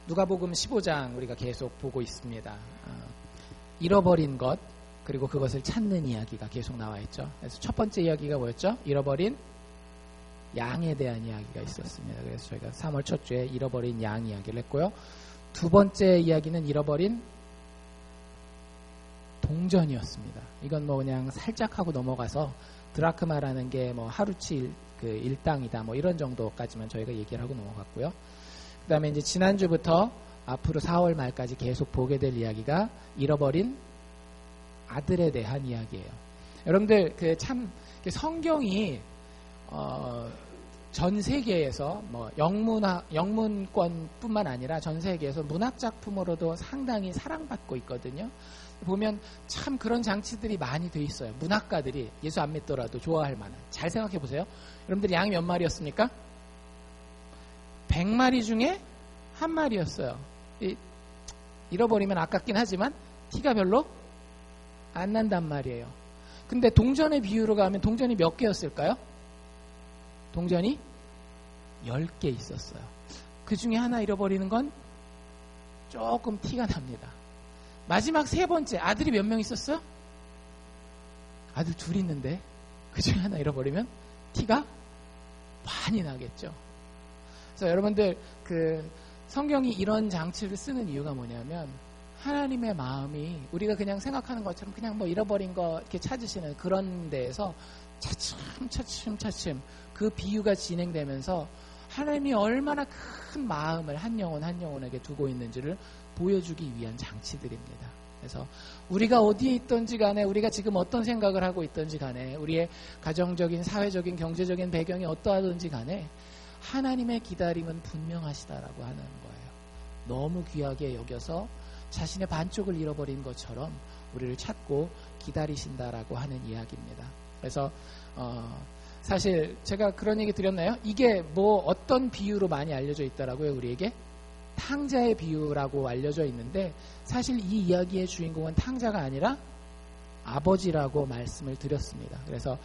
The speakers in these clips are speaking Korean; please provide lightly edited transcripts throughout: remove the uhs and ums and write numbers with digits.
누가복음 15장 우리가 계속 보고 있습니다. 잃어버린 것 그리고 그것을 찾는 이야기가 계속 나와 있죠. 그래서 첫 번째 이야기가 뭐였죠? 잃어버린 양에 대한 이야기가 있었습니다. 그래서 저희가 3월 첫 주에 잃어버린 양 이야기를 했고요. 두 번째 이야기는 잃어버린 동전이었습니다. 이건 뭐 그냥 살짝 하고 넘어가서 드라크마라는 게 뭐 하루치 그 일당이다 뭐 이런 정도까지만 저희가 얘기를 하고 넘어갔고요. 그 다음에 이제 지난주부터 앞으로 4월 말까지 계속 보게 될 이야기가 잃어버린 아들에 대한 이야기예요. 여러분들 그 참 성경이 전 세계에서 뭐 영문권뿐만 아니라 전 세계에서 문학 작품으로도 상당히 사랑받고 있거든요. 보면 참 그런 장치들이 많이 돼 있어요. 문학가들이 예수 안 믿더라도 좋아할 만한. 잘 생각해 보세요. 여러분들 양이 몇 마리였습니까? 100마리 중에 한 마리였어요. 잃어버리면 아깝긴 하지만 티가 별로 안 난단 말이에요. 근데 동전의 비유로 가면 동전이 몇 개였을까요? 동전이 10개 있었어요. 그 중에 하나 잃어버리는 건 조금 티가 납니다. 마지막 세 번째 아들이 몇 명 있었어요? 아들 둘 있는데 그 중에 하나 잃어버리면 티가 많이 나겠죠. 그래서 여러분들 그 성경이 이런 장치를 쓰는 이유가 뭐냐면 하나님의 마음이 우리가 그냥 생각하는 것처럼 그냥 뭐 잃어버린 거 이렇게 찾으시는 그런 데에서 차츰 그 비유가 진행되면서 하나님이 얼마나 큰 마음을 한 영혼 한 영혼에게 두고 있는지를 보여주기 위한 장치들입니다. 그래서 우리가 어디에 있든지 간에 우리가 지금 어떤 생각을 하고 있든지 간에 우리의 가정적인 사회적인 경제적인 배경이 어떠하든지 간에 하나님의 기다림은 분명하시다라고 하는 거예요. 너무 귀하게 여겨서 자신의 반쪽을 잃어버린 것처럼 우리를 찾고 기다리신다라고 하는 이야기입니다. 그래서 사실 제가 그런 얘기 드렸나요? 이게 뭐 어떤 비유로 많이 알려져 있다라고요? 우리에게 탕자의 비유라고 알려져 있는데 사실 이 이야기의 주인공은 탕자가 아니라 아버지라고 말씀을 드렸습니다. 그래서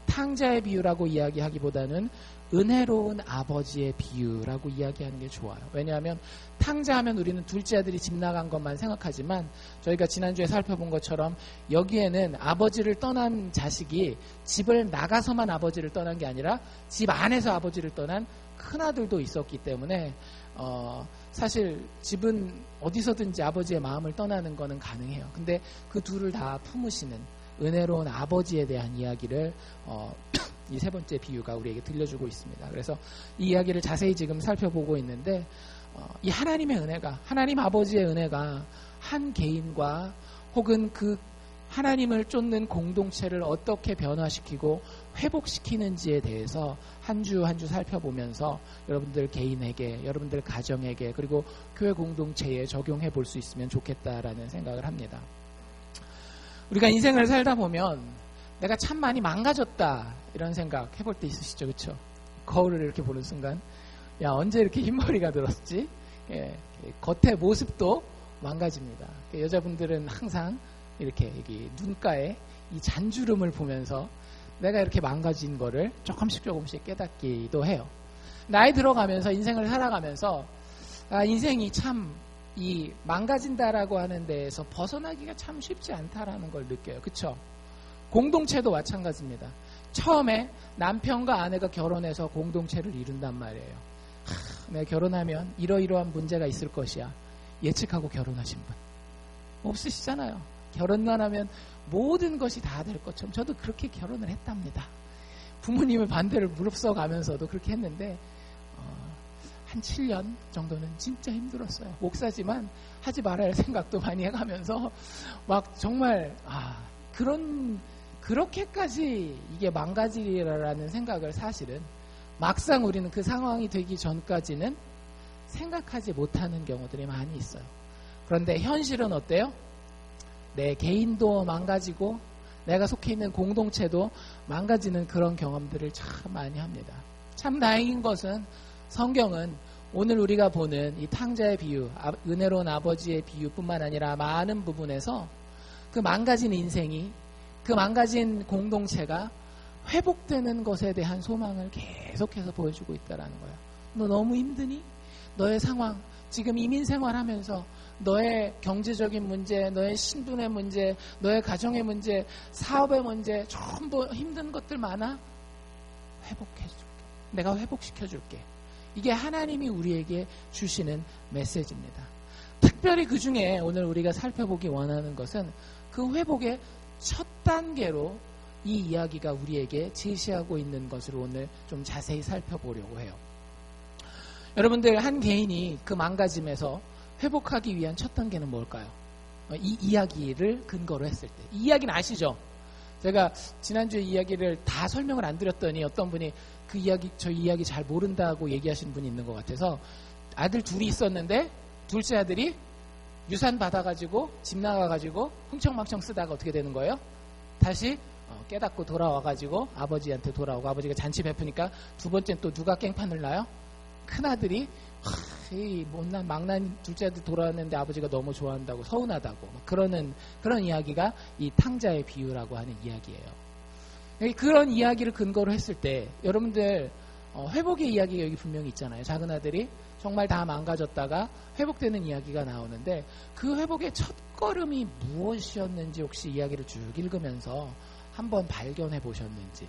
탕자의 비유라고 이야기하기보다는 은혜로운 아버지의 비유라고 이야기하는 게 좋아요. 왜냐하면 탕자하면 우리는 둘째 아들이 집 나간 것만 생각하지만 저희가 지난주에 살펴본 것처럼 여기에는 아버지를 떠난 자식이 집을 나가서만 아버지를 떠난 게 아니라 집 안에서 아버지를 떠난 큰아들도 있었기 때문에 사실 집은 어디서든지 아버지의 마음을 떠나는 거는 가능해요. 근데 그 둘을 다 품으시는 은혜로운 아버지에 대한 이야기를 이 세 번째 비유가 우리에게 들려주고 있습니다. 그래서 이 이야기를 자세히 지금 살펴보고 있는데 이 하나님의 은혜가 하나님 아버지의 은혜가 한 개인과 혹은 그 하나님을 쫓는 공동체를 어떻게 변화시키고 회복시키는지에 대해서 한 주 한 주 살펴보면서 여러분들 개인에게, 여러분들 가정에게, 그리고 교회 공동체에 적용해 볼 수 있으면 좋겠다라는 생각을 합니다. 우리가 인생을 살다 보면 내가 참 많이 망가졌다 이런 생각 해볼 때 있으시죠? 그렇죠? 거울을 이렇게 보는 순간 야 언제 이렇게 흰머리가 들었지? 예, 겉의 모습도 망가집니다. 여자분들은 항상 이렇게 여기 눈가에 이 잔주름을 보면서 내가 이렇게 망가진 거를 조금씩 깨닫기도 해요. 나이 들어가면서 인생을 살아가면서 인생이 참 이 망가진다라고 하는 데에서 벗어나기가 참 쉽지 않다라는 걸 느껴요. 그렇죠? 공동체도 마찬가지입니다. 처음에 남편과 아내가 결혼해서 공동체를 이룬단 말이에요. 내가 결혼하면 이러이러한 문제가 있을 것이야. 예측하고 결혼하신 분 없으시잖아요. 결혼만 하면 모든 것이 다 될 것처럼 저도 그렇게 결혼을 했답니다. 부모님의 반대를 무릅써 가면서도 그렇게 했는데 한 7년 정도는 진짜 힘들었어요. 목사지만 하지 말아야 할 생각도 많이 해가면서 막 정말 그렇게까지 이게 망가지리라는 생각을 사실은 막상 우리는 그 상황이 되기 전까지는 생각하지 못하는 경우들이 많이 있어요. 그런데 현실은 어때요? 내 개인도 망가지고 내가 속해 있는 공동체도 망가지는 그런 경험들을 참 많이 합니다. 참 다행인 것은 성경은 오늘 우리가 보는 이 탕자의 비유, 은혜로운 아버지의 비유뿐만 아니라 많은 부분에서 그 망가진 인생이, 그 망가진 공동체가 회복되는 것에 대한 소망을 계속해서 보여주고 있다는 거예요. 너 너무 힘드니? 너의 상황 지금 이민 생활하면서 너의 경제적인 문제, 너의 신분의 문제, 너의 가정의 문제, 사업의 문제, 전부 힘든 것들 많아? 회복해줄게. 내가 회복시켜줄게. 이게 하나님이 우리에게 주시는 메시지입니다. 특별히 그 중에 오늘 우리가 살펴보기 원하는 것은 그 회복의 첫 단계로 이 이야기가 우리에게 제시하고 있는 것을 오늘 좀 자세히 살펴보려고 해요. 여러분들, 한 개인이 그 망가짐에서 회복하기 위한 첫 단계는 뭘까요? 이 이야기를 근거로 했을 때. 이 이야기는 아시죠? 제가 지난주에 이야기를 다 설명을 안 드렸더니 어떤 분이 저 이야기 잘 모른다고 얘기하시는 분이 있는 것 같아서, 아들 둘이 있었는데 둘째 아들이 유산 받아가지고 집 나가가지고 흥청망청 쓰다가 어떻게 되는 거예요? 다시 깨닫고 돌아와가지고 아버지한테 돌아오고, 아버지가 잔치 베푸니까 두 번째는 또 누가 깽판을 나요? 큰아들이 이 못난 망난 둘째 아들 돌아왔는데 아버지가 너무 좋아한다고 서운하다고 그런 이야기가 이 탕자의 비유라고 하는 이야기예요. 그런 이야기를 근거로 했을 때 여러분들 회복의 이야기가 여기 분명히 있잖아요. 작은 아들이 정말 다 망가졌다가 회복되는 이야기가 나오는데, 그 회복의 첫걸음이 무엇이었는지 혹시 이야기를 쭉 읽으면서 한번 발견해 보셨는지.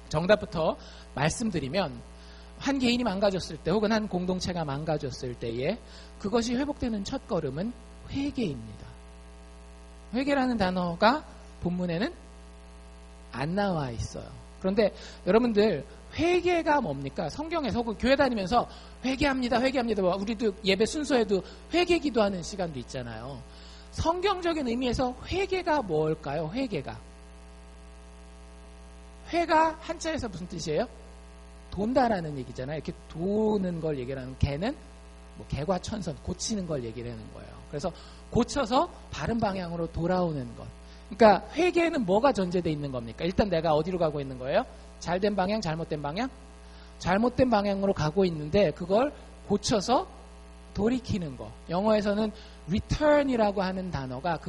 정답부터 말씀드리면, 한 개인이 망가졌을 때 혹은 한 공동체가 망가졌을 때에 그것이 회복되는 첫걸음은 회개입니다. 회개라는 단어가 본문에는 안 나와 있어요. 그런데 여러분들, 회개가 뭡니까? 성경에서 혹은 교회 다니면서 회개합니다. 우리도 예배 순서에도 회개 기도하는 시간도 있잖아요. 성경적인 의미에서 회개가 뭘까요? 회가 한자에서 무슨 뜻이에요? 돈다라는 얘기잖아요. 이렇게 도는 걸 얘기하는, 개는 개과천선, 고치는 걸 얘기를 하는 거예요. 그래서 고쳐서 바른 방향으로 돌아오는 것. 그러니까 회개에는 뭐가 전제되어 있는 겁니까? 일단 내가 어디로 가고 있는 거예요? 잘된 방향, 잘못된 방향? 잘못된 방향으로 가고 있는데 그걸 고쳐서 돌이키는 거. 영어에서는 return이라고 하는 단어가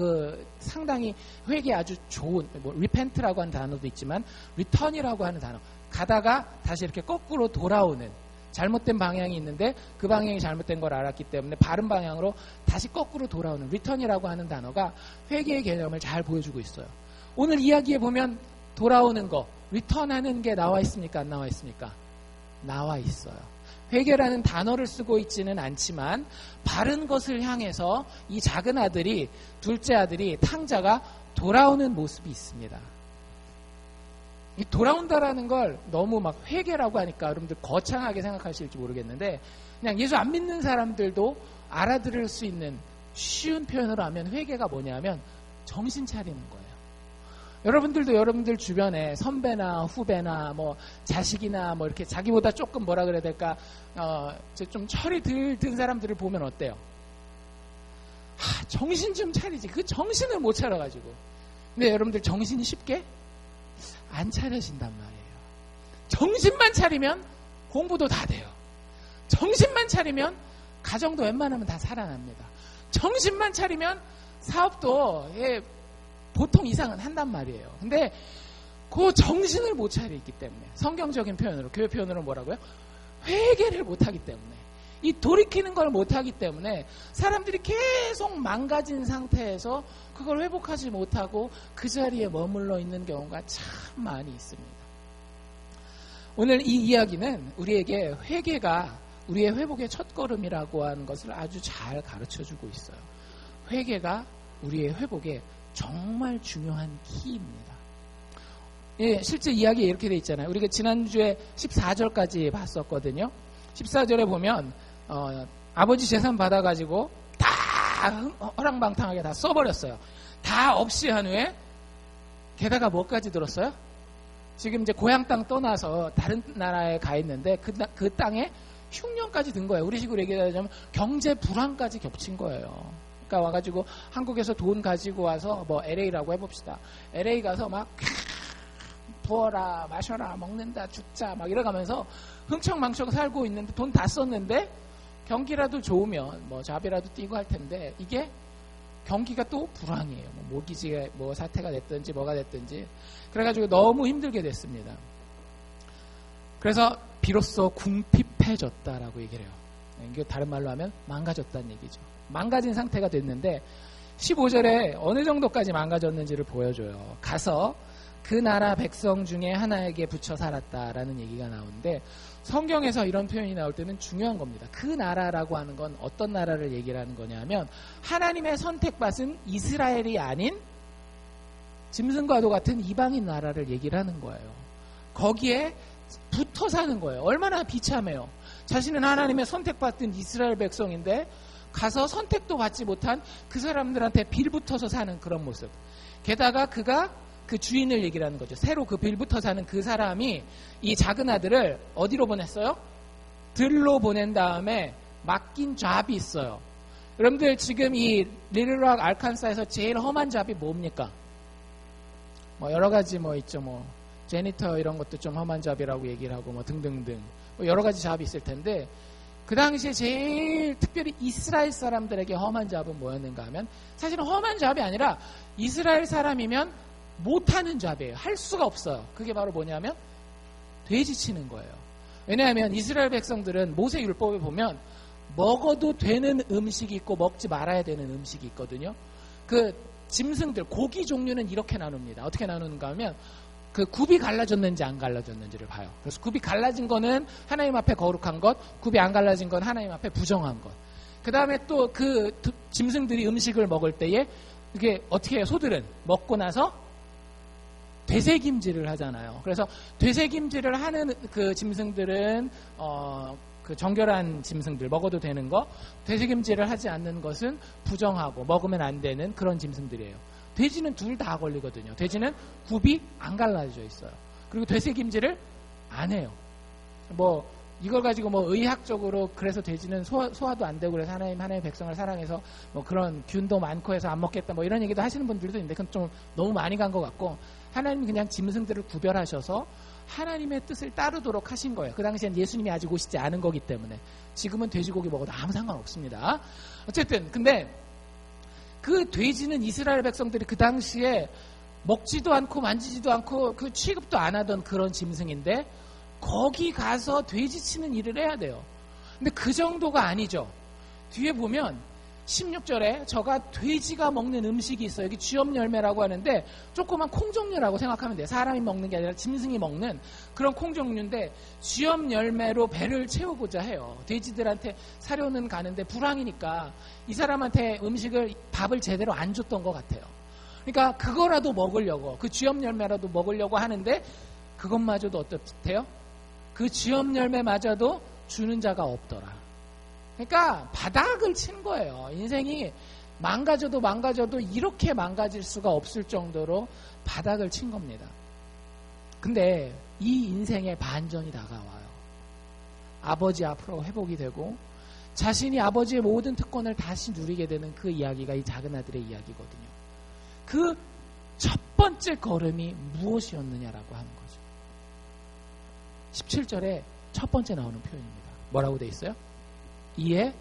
상당히 회개 아주 좋은, repent라고 하는 단어도 있지만 return이라고 하는 단어. 가다가 다시 이렇게 거꾸로 돌아오는, 잘못된 방향이 있는데 그 방향이 잘못된 걸 알았기 때문에 바른 방향으로 다시 거꾸로 돌아오는 return이라고 하는 단어가 회개의 개념을 잘 보여주고 있어요. 오늘 이야기에 보면 돌아오는 거, return하는 게 나와 있습니까? 안 나와 있습니까? 나와 있어요. 회개라는 단어를 쓰고 있지는 않지만 바른 것을 향해서 이 작은 아들이, 둘째 아들이, 탕자가 돌아오는 모습이 있습니다. 이 돌아온다라는 걸 너무 막 회개라고 하니까 여러분들 거창하게 생각하실지 모르겠는데, 그냥 예수 안 믿는 사람들도 알아들을 수 있는 쉬운 표현으로 하면 회개가 뭐냐면 정신 차리는 거예요. 여러분들도 여러분들 주변에 선배나 후배나 자식이나 이렇게 자기보다 조금 뭐라 그래야 될까, 좀 철이 덜 든 사람들을 보면 어때요? 정신 좀 차리지. 그 정신을 못 차려가지고. 근데 여러분들 정신이 쉽게 안 차려진단 말이에요. 정신만 차리면 공부도 다 돼요. 정신만 차리면 가정도 웬만하면 다 살아납니다. 정신만 차리면 사업도 보통 이상은 한단 말이에요. 근데 그 정신을 못 차리기 때문에, 성경적인 표현으로, 교회 표현으로 뭐라고요? 회개를 못하기 때문에, 이 돌이키는 걸 못하기 때문에 사람들이 계속 망가진 상태에서 그걸 회복하지 못하고 그 자리에 머물러 있는 경우가 참 많이 있습니다. 오늘 이 이야기는 우리에게 회개가 우리의 회복의 첫걸음이라고 하는 것을 아주 잘 가르쳐주고 있어요. 회개가 우리의 회복의 정말 중요한 키입니다. 예, 실제 이야기에 이렇게 돼 있잖아요. 우리가 지난주에 14절까지 봤었거든요. 14절에 보면 아버지 재산 받아가지고 다 허랑방탕하게 다 써버렸어요. 다 없이 한 후에, 게다가 뭐까지 들었어요? 지금 이제 고향 땅 떠나서 다른 나라에 가 있는데 그 땅에 흉년까지 든 거예요. 우리 식으로 얘기하자면 경제 불황까지 겹친 거예요. 그러니까 와가지고 한국에서 돈 가지고 와서 LA라고 해봅시다. LA 가서 막 부어라, 마셔라, 먹는다, 죽자 막 이래가면서 흥청망청 살고 있는데 돈 다 썼는데 경기라도 좋으면 잡이라도 뛰고 할 텐데, 이게 경기가 또 불황이에요. 모기지 사태가 됐든지 뭐가 됐든지. 그래가지고 너무 힘들게 됐습니다. 그래서 비로소 궁핍해졌다라고 얘기를 해요. 이게 다른 말로 하면 망가졌다는 얘기죠. 망가진 상태가 됐는데 15절에 어느 정도까지 망가졌는지를 보여줘요. 가서 그 나라 백성 중에 하나에게 붙여 살았다라는 얘기가 나오는데 성경에서 이런 표현이 나올 때는 중요한 겁니다. 그 나라라고 하는 건 어떤 나라를 얘기를 하는 거냐면 하나님의 선택받은 이스라엘이 아닌 짐승과도 같은 이방인 나라를 얘기를 하는 거예요. 거기에 붙어 사는 거예요. 얼마나 비참해요. 자신은 하나님의 선택받은 이스라엘 백성인데 가서 선택도 받지 못한 그 사람들한테 빌붙어서 사는 그런 모습. 게다가 그가 그 주인을 얘기를 하는 거죠. 새로 그 빌붙어 사는 그 사람이 이 작은 아들을 어디로 보냈어요? 들로 보낸 다음에 맡긴 잡이 있어요. 여러분들 지금 이 리틀락 알칸사에서 제일 험한 잡이 뭡니까? 뭐 여러 가지 뭐 있죠. 뭐 제니터 이런 것도 좀 험한 잡이라고 얘기를 하고 뭐 등등등 뭐 여러 가지 잡이 있을 텐데 그 당시에 제일 특별히 이스라엘 사람들에게 험한 잡은 뭐였는가 하면 사실은 험한 잡이 아니라 이스라엘 사람이면 못하는 잡이에요. 할 수가 없어요. 그게 바로 뭐냐면 돼지 치는 거예요. 왜냐하면 이스라엘 백성들은 모세 율법에 보면 먹어도 되는 음식이 있고 먹지 말아야 되는 음식이 있거든요. 그 짐승들 고기 종류는 이렇게 나눕니다. 어떻게 나누는가 하면 그 굽이 갈라졌는지 안 갈라졌는지를 봐요. 그래서 굽이 갈라진 거는 하나님 앞에 거룩한 것, 굽이 안 갈라진 건 하나님 앞에 부정한 것. 그 다음에 또 그 짐승들이 음식을 먹을 때에 이게 어떻게 해요? 소들은 먹고 나서 되새김질을 하잖아요. 그래서 되새김질을 하는 그 짐승들은 그 정결한 짐승들 먹어도 되는 거, 되새김질을 하지 않는 것은 부정하고 먹으면 안 되는 그런 짐승들이에요. 돼지는 둘 다 걸리거든요. 돼지는 굽이 안 갈라져 있어요. 그리고 되새김질을 안 해요. 뭐 이걸 가지고 뭐 의학적으로 그래서 돼지는 소화도 안 되고 그래서 하나님의 백성을 사랑해서 뭐 그런 균도 많고 해서 안 먹겠다 뭐 이런 얘기도 하시는 분들도 있는데 그건 좀 너무 많이 간 것 같고 하나님이 그냥 짐승들을 구별하셔서 하나님의 뜻을 따르도록 하신 거예요. 그 당시엔 예수님이 아직 오시지 않은 거기 때문에 지금은 돼지고기 먹어도 아무 상관없습니다. 어쨌든 근데 그 돼지는 이스라엘 백성들이 그 당시에 먹지도 않고 만지지도 않고 그 취급도 안 하던 그런 짐승인데 거기 가서 돼지 치는 일을 해야 돼요. 근데 그 정도가 아니죠. 뒤에 보면 16절에 저가 돼지가 먹는 음식이 있어요. 여기 쥐엄열매라고 하는데 조그만 콩종류라고 생각하면 돼요. 사람이 먹는 게 아니라 짐승이 먹는 그런 콩종류인데 쥐엄열매로 배를 채우고자 해요. 돼지들한테 사료는 가는데 불황이니까 이 사람한테 밥을 제대로 안 줬던 것 같아요. 그러니까 그거라도 먹으려고 그 쥐엄열매라도 먹으려고 하는데 그것마저도 어떻대요? 그 쥐엄열매마저도 주는 자가 없더라. 그러니까 바닥을 친 거예요. 인생이 망가져도 이렇게 망가질 수가 없을 정도로 바닥을 친 겁니다. 근데 이 인생의 반전이 다가와요. 아버지 앞으로 회복이 되고 자신이 아버지의 모든 특권을 다시 누리게 되는 그 이야기가 이 작은 아들의 이야기거든요. 그 첫 번째 걸음이 무엇이었느냐라고 하는 거죠. 17절에 첫 번째 나오는 표현입니다. 뭐라고 돼 있어요? 이에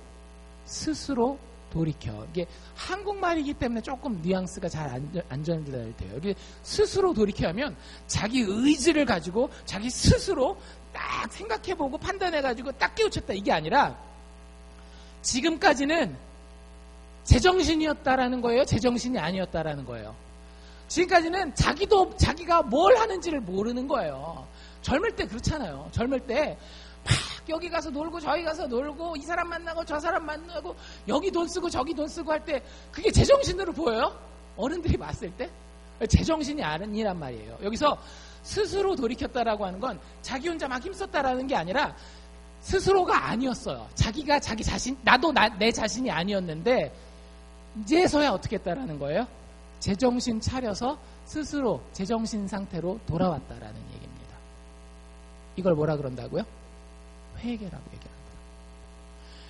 스스로 돌이켜. 이게 한국말이기 때문에 조금 뉘앙스가 잘 안 전달돼요. 이게 스스로 돌이켜 하면 자기 의지를 가지고 자기 스스로 딱 생각해보고 판단해가지고 딱 깨우쳤다 이게 아니라 지금까지는 제정신이었다라는 거예요? 제정신이 아니었다라는 거예요? 지금까지는 자기가 뭘 하는지를 모르는 거예요. 젊을 때 그렇잖아요. 젊을 때 막 여기 가서 놀고 저기 가서 놀고 이 사람 만나고 저 사람 만나고 여기 돈 쓰고 저기 돈 쓰고 할 때 그게 제정신으로 보여요? 어른들이 봤을 때? 제정신이 아니란 말이에요. 여기서 스스로 돌이켰다라고 하는 건 자기 혼자 막 힘썼다라는 게 아니라 스스로가 아니었어요. 자기가 자기 자신, 나도 내 자신이 아니었는데 이제서야 어떻게 했다라는 거예요? 제정신 차려서 스스로 제정신 상태로 돌아왔다라는 얘기입니다. 이걸 뭐라 그런다고요? 회개라고 얘기합니다.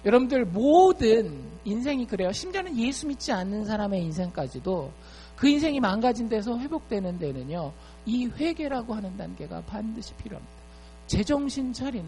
여러분들 모든 인생이 그래요. 심지어는 예수 믿지 않는 사람의 인생까지도 그 인생이 망가진 데서 회복되는 데는요. 이 회개라고 하는 단계가 반드시 필요합니다. 제정신 차리는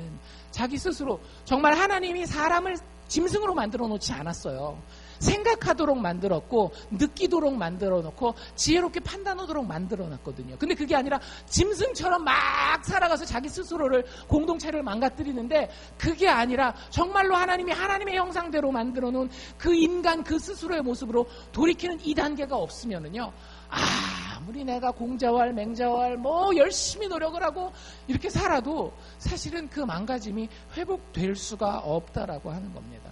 자기 스스로 정말 하나님이 사람을 짐승으로 만들어 놓지 않았어요. 생각하도록 만들었고 느끼도록 만들어 놓고 지혜롭게 판단하도록 만들어 놨거든요. 근데 그게 아니라 짐승처럼 막 살아가서 자기 스스로를 공동체를 망가뜨리는데 그게 아니라 정말로 하나님이 하나님의 형상대로 만들어 놓은 그 인간 그 스스로의 모습으로 돌이키는 이 단계가 없으면은요. 아무리 내가 공자왈 맹자왈 뭐 열심히 노력을 하고 이렇게 살아도 사실은 그 망가짐이 회복될 수가 없다라고 하는 겁니다.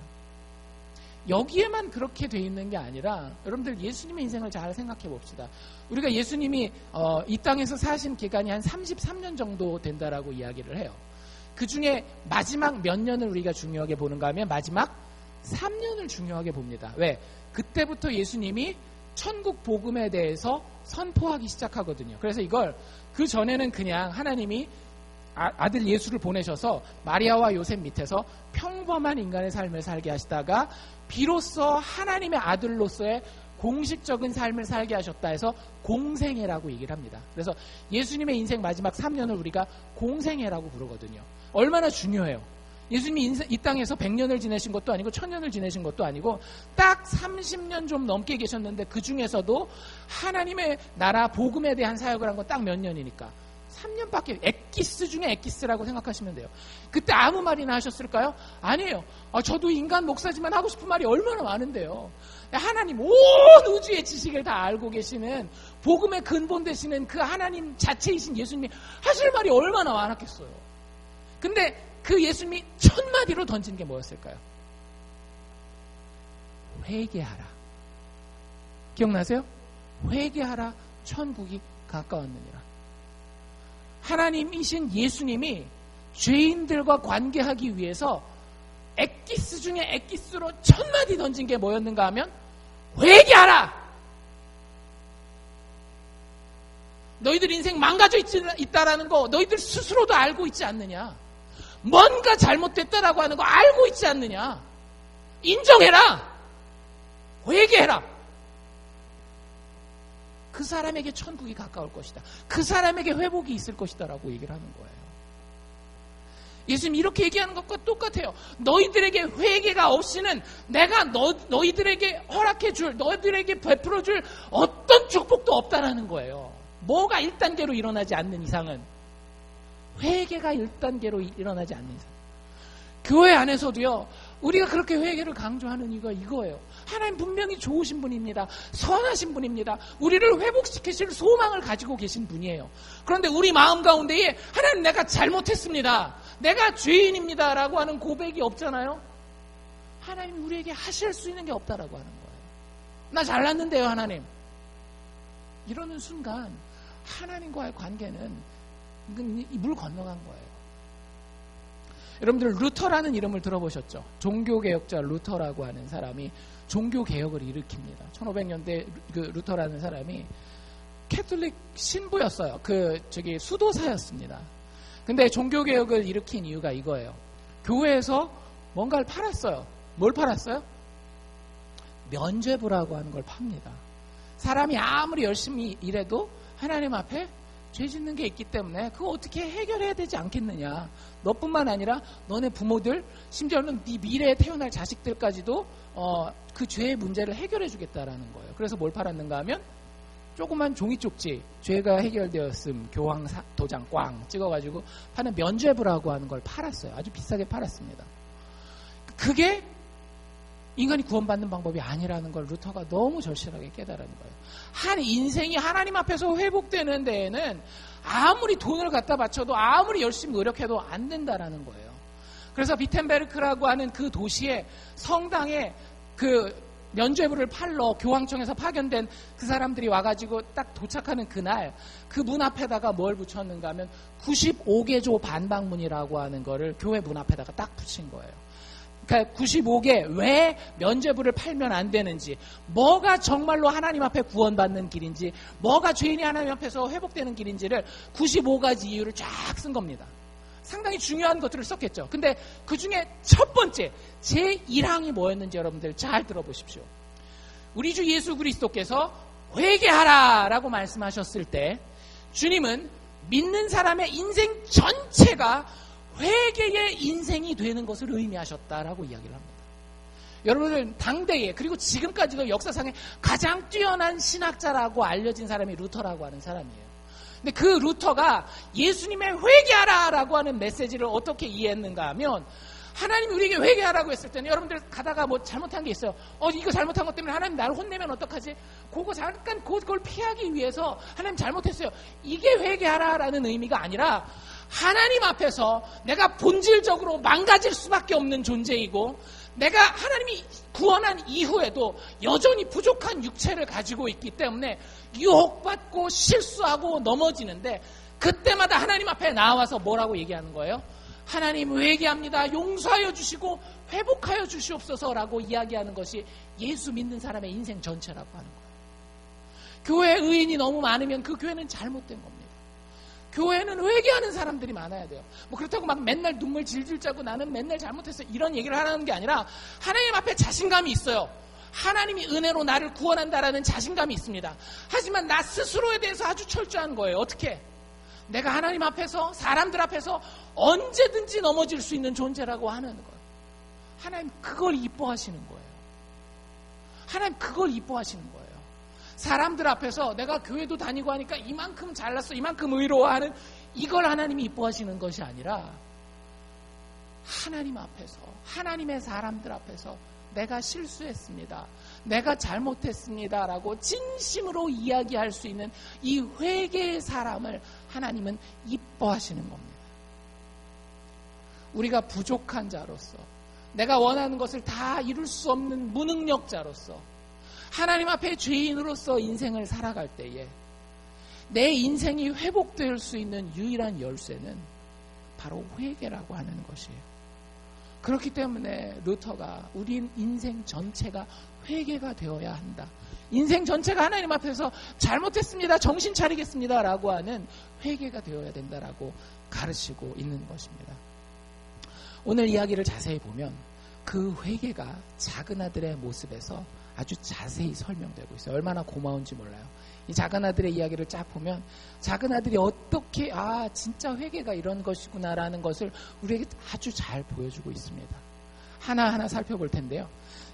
여기에만 그렇게 돼 있는 게 아니라 여러분들 예수님의 인생을 잘 생각해 봅시다. 우리가 예수님이 이 땅에서 사신 기간이 한 33년 정도 된다라고 이야기를 해요. 그 중에 마지막 몇 년을 우리가 중요하게 보는가 하면 마지막 3년을 중요하게 봅니다. 왜? 그때부터 예수님이 천국 복음에 대해서 선포하기 시작하거든요. 그래서 이걸 그 전에는 그냥 하나님이 아들 예수를 보내셔서 마리아와 요셉 밑에서 평범한 인간의 삶을 살게 하시다가 비로소 하나님의 아들로서의 공식적인 삶을 살게 하셨다 해서 공생애라고 얘기를 합니다. 그래서 예수님의 인생 마지막 3년을 우리가 공생애라고 부르거든요. 얼마나 중요해요. 예수님이 이 땅에서 100년을 지내신 것도 아니고 1000년을 지내신 것도 아니고 딱 30년 좀 넘게 계셨는데 그 중에서도 하나님의 나라 복음에 대한 사역을 한 건 딱 몇 년이니까 3년밖에 엑기스 중에 엑기스라고 생각하시면 돼요. 그때 아무 말이나 하셨을까요? 아니에요. 저도 인간 목사지만 하고 싶은 말이 얼마나 많은데요. 하나님 온 우주의 지식을 다 알고 계시는 복음의 근본 되시는 그 하나님 자체이신 예수님이 하실 말이 얼마나 많았겠어요. 근데 그 예수님이 1000마디로 던진 게 뭐였을까요? 회개하라. 기억나세요? 회개하라. 천국이 가까웠느니라. 하나님이신 예수님이 죄인들과 관계하기 위해서 엑기스 중에 엑기스로 1000마디 던진 게 뭐였는가 하면 회개하라. 너희들 인생 망가져 있다라는 거 너희들 스스로도 알고 있지 않느냐. 뭔가 잘못됐다라고 하는 거 알고 있지 않느냐. 인정해라. 회개해라. 그 사람에게 천국이 가까울 것이다. 그 사람에게 회복이 있을 것이다 라고 얘기를 하는 거예요. 예수님 이렇게 얘기하는 것과 똑같아요. 너희들에게 회개가 없이는 내가 너희들에게 허락해줄, 너희들에게 베풀어줄 어떤 축복도 없다라는 거예요. 뭐가 1단계로 일어나지 않는 이상은, 회개가 1단계로 일어나지 않는 이상, 교회 안에서도요, 우리가 그렇게 회개를 강조하는 이유가 이거예요. 하나님 분명히 좋으신 분입니다. 선하신 분입니다. 우리를 회복시키실 소망을 가지고 계신 분이에요. 그런데 우리 마음 가운데에 하나님 내가 잘못했습니다. 내가 죄인입니다. 라고 하는 고백이 없잖아요. 하나님이 우리에게 하실 수 있는 게 없다라고 하는 거예요. 나 잘났는데요, 하나님. 이러는 순간 하나님과의 관계는 물 건너간 거예요. 여러분들 루터라는 이름을 들어보셨죠? 종교개혁자 루터라고 하는 사람이 종교개혁을 일으킵니다. 1500년대 그 루터라는 사람이 캐톨릭 신부였어요. 수도사였습니다. 근데 종교개혁을 일으킨 이유가 이거예요. 교회에서 뭔가를 팔았어요. 뭘 팔았어요? 면죄부라고 하는 걸 팝니다. 사람이 아무리 열심히 일해도 하나님 앞에 죄 짓는 게 있기 때문에 그거 어떻게 해결해야 되지 않겠느냐. 너뿐만 아니라 너네 부모들, 심지어는 네 미래에 태어날 자식들까지도 그 죄의 문제를 해결해 주겠다라는 거예요. 그래서 뭘 팔았는가 하면 조그만 종이 쪽지, 죄가 해결되었음 교황 도장 꽝 찍어가지고 파는 면죄부라고 하는 걸 팔았어요. 아주 비싸게 팔았습니다. 그게 인간이 구원받는 방법이 아니라는 걸 루터가 너무 절실하게 깨달은 거예요. 한 인생이 하나님 앞에서 회복되는 데에는 아무리 돈을 갖다 바쳐도 아무리 열심히 노력해도 안 된다라는 거예요. 그래서 비텐베르크라고 하는 그 도시에 성당에 그 면죄부를 팔러 교황청에서 파견된 그 사람들이 와가지고 딱 도착하는 그날 그 문 앞에다가 뭘 붙였는가 하면 95개조 반박문이라고 하는 거를 교회 문 앞에다가 딱 붙인 거예요. 그러니까 95개 왜 면죄부를 팔면 안 되는지, 뭐가 정말로 하나님 앞에 구원받는 길인지, 뭐가 죄인이 하나님 앞에서 회복되는 길인지를 95가지 이유를 쫙 쓴 겁니다. 상당히 중요한 것들을 썼겠죠. 근데 그 중에 첫 번째 제1항이 뭐였는지 여러분들 잘 들어보십시오. 우리 주 예수 그리스도께서 회개하라 라고 말씀하셨을 때 주님은 믿는 사람의 인생 전체가 회개의 인생이 되는 것을 의미하셨다라고 이야기를 합니다. 여러분들 당대에 그리고 지금까지도 역사상에 가장 뛰어난 신학자라고 알려진 사람이 루터라고 하는 사람이에요. 근데 그 루터가 예수님의 회개하라라고 하는 메시지를 어떻게 이해했는가 하면 하나님이 우리에게 회개하라고 했을 때는 여러분들 가다가 뭐 잘못한 게 있어요. 이거 잘못한 것 때문에 하나님 나를 혼내면 어떡하지? 그거 잠깐 그걸 피하기 위해서 하나님 잘못했어요. 이게 회개하라라는 의미가 아니라 하나님 앞에서 내가 본질적으로 망가질 수밖에 없는 존재이고 내가 하나님이 구원한 이후에도 여전히 부족한 육체를 가지고 있기 때문에 유혹받고 실수하고 넘어지는데 그때마다 하나님 앞에 나와서 뭐라고 얘기하는 거예요? 하나님 회개합니다. 용서하여 주시고 회복하여 주시옵소서라고 이야기하는 것이 예수 믿는 사람의 인생 전체라고 하는 거예요. 교회 의인이 너무 많으면 그 교회는 잘못된 겁니다. 교회는 회개하는 사람들이 많아야 돼요. 뭐 그렇다고 막 맨날 눈물 질질 짜고 나는 맨날 잘못했어 이런 얘기를 하라는 게 아니라 하나님 앞에 자신감이 있어요. 하나님이 은혜로 나를 구원한다라는 자신감이 있습니다. 하지만 나 스스로에 대해서 아주 철저한 거예요. 어떻게? 내가 하나님 앞에서 사람들 앞에서 언제든지 넘어질 수 있는 존재라고 하는 거예요. 하나님 그걸 이뻐하시는 거예요. 하나님 그걸 이뻐하시는 거예요. 사람들 앞에서 내가 교회도 다니고 하니까 이만큼 잘났어 이만큼 의로워하는 이걸 하나님이 이뻐하시는 것이 아니라 하나님 앞에서 하나님의 사람들 앞에서 내가 실수했습니다. 내가 잘못했습니다. 라고 진심으로 이야기할 수 있는 이 회개의 사람을 하나님은 이뻐하시는 겁니다. 우리가 부족한 자로서 내가 원하는 것을 다 이룰 수 없는 무능력자로서 하나님 앞에 죄인으로서 인생을 살아갈 때에 내 인생이 회복될 수 있는 유일한 열쇠는 바로 회개라고 하는 것이에요. 그렇기 때문에 루터가 우리 인생 전체가 회개가 되어야 한다. 인생 전체가 하나님 앞에서 잘못했습니다. 정신 차리겠습니다. 라고 하는 회개가 되어야 된다라고 가르치고 있는 것입니다. 오늘 이야기를 자세히 보면 그 회개가 작은 아들의 모습에서 아주 자세히 설명되고 있어요. 얼마나 고마운지 몰라요. 이 작은 아들의 이야기를 쫙 보면 작은 아들이 어떻게 진짜 회개가 이런 것이구나라는 것을 우리에게 아주 잘 보여주고 있습니다. 하나하나 살펴볼 텐데요.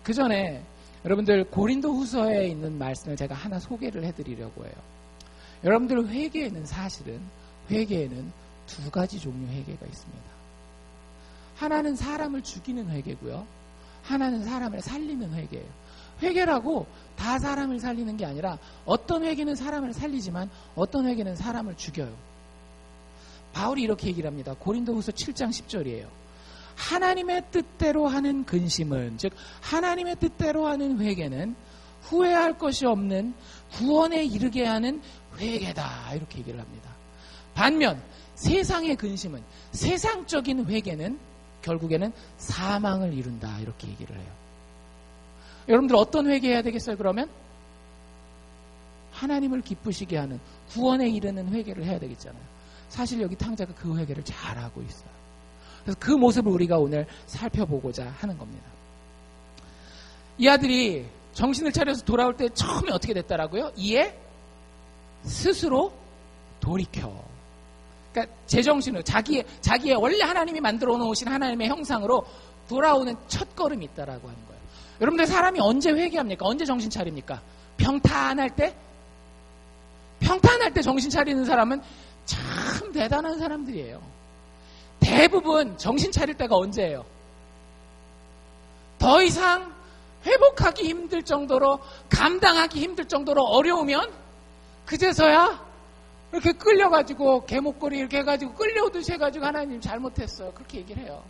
그 전에 여러분들 고린도 후서에 있는 말씀을 제가 하나 소개를 해드리려고 해요. 여러분들 회개에는 사실은 회개에는 두 가지 종류 회개가 있습니다. 하나는 사람을 죽이는 회개고요. 하나는 사람을 살리는 회개예요. 회개라고 다 사람을 살리는 게 아니라 어떤 회개는 사람을 살리지만 어떤 회개는 사람을 죽여요. 바울이 이렇게 얘기를 합니다. 고린도후서 7장 10절이에요. 하나님의 뜻대로 하는 근심은 즉 하나님의 뜻대로 하는 회개는 후회할 것이 없는 구원에 이르게 하는 회개다 이렇게 얘기를 합니다. 반면 세상의 근심은 세상적인 회개는 결국에는 사망을 이룬다 이렇게 얘기를 해요. 여러분들 어떤 회개해야 되겠어요? 그러면 하나님을 기쁘시게 하는 구원에 이르는 회개를 해야 되겠잖아요. 사실 여기 탕자가 그 회개를 잘하고 있어요. 그래서 그 모습을 우리가 오늘 살펴보고자 하는 겁니다. 이 아들이 정신을 차려서 돌아올 때 처음에 어떻게 됐다라고요? 이에 스스로 돌이켜. 그러니까 제정신으로 자기의 원래 하나님이 만들어 놓으신 하나님의 형상으로 돌아오는 첫 걸음이 있다라고 하는 거예요. 여러분들 사람이 언제 회개합니까? 언제 정신 차립니까? 평탄할 때? 평탄할 때 정신 차리는 사람은 참 대단한 사람들이에요. 대부분 정신 차릴 때가 언제예요? 더 이상 회복하기 힘들 정도로 감당하기 힘들 정도로 어려우면 그제서야 이렇게 끌려가지고 개목걸이 이렇게 해가지고 끌려오듯이 해가지고 하나님 잘못했어요. 그렇게 얘기를 해요.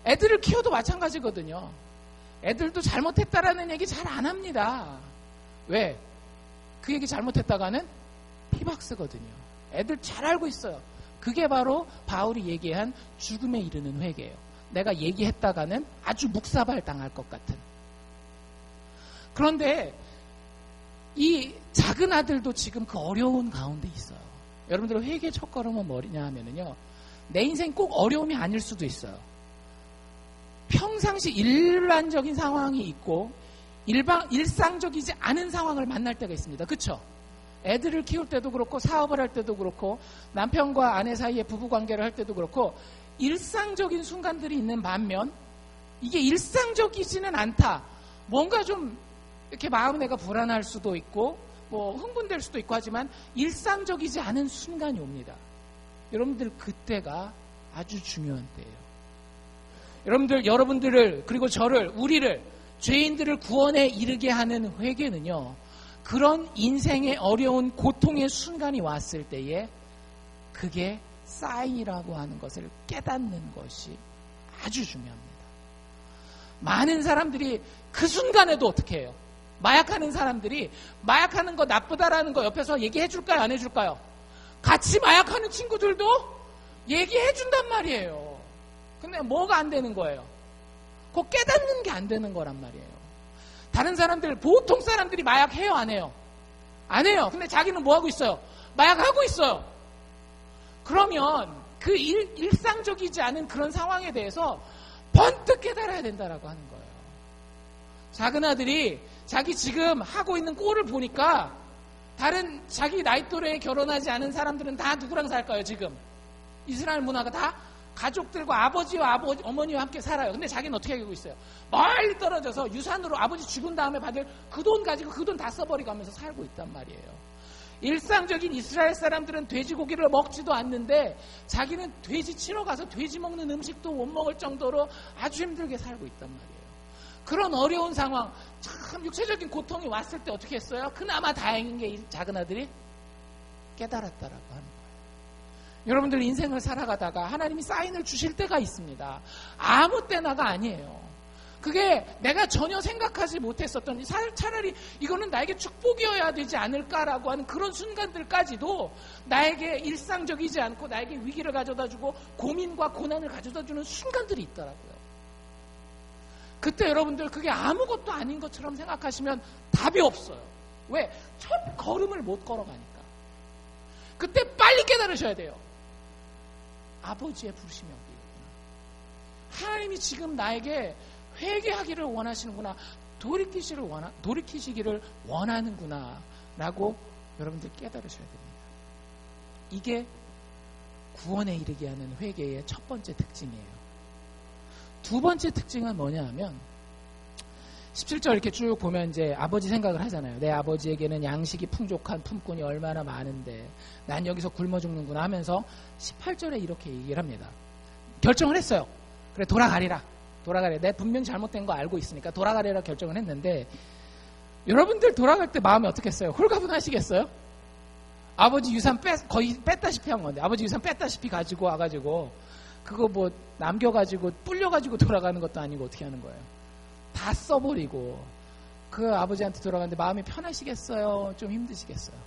애들을 키워도 마찬가지거든요. 애들도 잘못했다라는 얘기 잘 안 합니다. 왜? 그 얘기 잘못했다가는 피박스거든요. 애들 잘 알고 있어요. 그게 바로 바울이 얘기한 죽음에 이르는 회개예요. 내가 얘기했다가는 아주 묵사발 당할 것 같은. 그런데 이 작은 아들도 지금 그 어려운 가운데 있어요. 여러분들 회개 첫걸음은 뭐냐 하면은요. 내 인생 꼭 어려움이 아닐 수도 있어요. 평상시 일반적인 상황이 있고 일상적이지 않은 상황을 만날 때가 있습니다. 그렇죠? 애들을 키울 때도 그렇고 사업을 할 때도 그렇고 남편과 아내 사이에 부부관계를 할 때도 그렇고 일상적인 순간들이 있는 반면 이게 일상적이지는 않다. 뭔가 좀 이렇게 마음 내가 불안할 수도 있고 뭐 흥분될 수도 있고 하지만 일상적이지 않은 순간이 옵니다. 여러분들 그때가 아주 중요한 때예요. 여러분들을 그리고 저를 우리를 죄인들을 구원에 이르게 하는 회개는요. 그런 인생의 어려운 고통의 순간이 왔을 때에 그게 사인이라고 하는 것을 깨닫는 것이 아주 중요합니다. 많은 사람들이 그 순간에도 어떻게 해요? 마약하는 사람들이 마약하는 거 나쁘다라는 거 옆에서 얘기해 줄까요? 안 해줄까요? 같이 마약하는 친구들도 얘기해 준단 말이에요. 근데 뭐가 안 되는 거예요? 그거 깨닫는 게 안 되는 거란 말이에요. 다른 사람들, 보통 사람들이 마약해요? 안 해요? 안 해요. 근데 자기는 뭐 하고 있어요? 마약하고 있어요. 그러면 그 일상적이지 않은 그런 상황에 대해서 번뜩 깨달아야 된다라고 하는 거예요. 작은 아들이 자기 지금 하고 있는 꼴을 보니까 다른 자기 나이 또래에 결혼하지 않은 사람들은 다 누구랑 살까요? 지금 이스라엘 문화가 다 가족들과 아버지와 어머니와 함께 살아요. 근데 자기는 어떻게 하고 있어요? 멀리 떨어져서 유산으로 아버지 죽은 다음에 받을 그 돈 가지고 그 돈 다 써버리고 하면서 살고 있단 말이에요. 일상적인 이스라엘 사람들은 돼지고기를 먹지도 않는데 자기는 돼지 치러 가서 돼지 먹는 음식도 못 먹을 정도로 아주 힘들게 살고 있단 말이에요. 그런 어려운 상황, 참 육체적인 고통이 왔을 때 어떻게 했어요? 그나마 다행인 게 이 작은 아들이 깨달았다라고 하는 거예요. 여러분들 인생을 살아가다가 하나님이 사인을 주실 때가 있습니다. 아무 때나가 아니에요. 그게 내가 전혀 생각하지 못했었던, 차라리 이거는 나에게 축복이어야 되지 않을까라고 하는 그런 순간들까지도 나에게 일상적이지 않고 나에게 위기를 가져다주고 고민과 고난을 가져다주는 순간들이 있더라고요. 그때 여러분들 그게 아무것도 아닌 것처럼 생각하시면 답이 없어요. 왜? 첫 걸음을 못 걸어가니까. 그때 빨리 깨달으셔야 돼요. 아버지의 부르심이 어디 있구나. 하나님이 지금 나에게 회개하기를 원하시는구나. 돌이키시기를 원하는구나. 라고 여러분들 깨달으셔야 됩니다. 이게 구원에 이르게 하는 회개의 첫 번째 특징이에요. 두 번째 특징은 뭐냐 하면 17절 이렇게 쭉 보면 이제 아버지 생각을 하잖아요. 내 아버지에게는 양식이 풍족한 품꾼이 얼마나 많은데 난 여기서 굶어 죽는구나 하면서 18절에 이렇게 얘기를 합니다. 결정을 했어요. 그래 돌아가리라. 내 분명 잘못된 거 알고 있으니까 돌아가리라 결정을 했는데 여러분들 돌아갈 때 마음이 어떻겠어요? 홀가분하시겠어요? 아버지 유산 거의 뺐다시피 한 건데 아버지 유산 뺐다시피 가지고 와가지고 그거 뭐 남겨가지고 불려가지고 돌아가는 것도 아니고 어떻게 하는 거예요? 다 써버리고 그 아버지한테 돌아가는데 마음이 편하시겠어요? 좀 힘드시겠어요?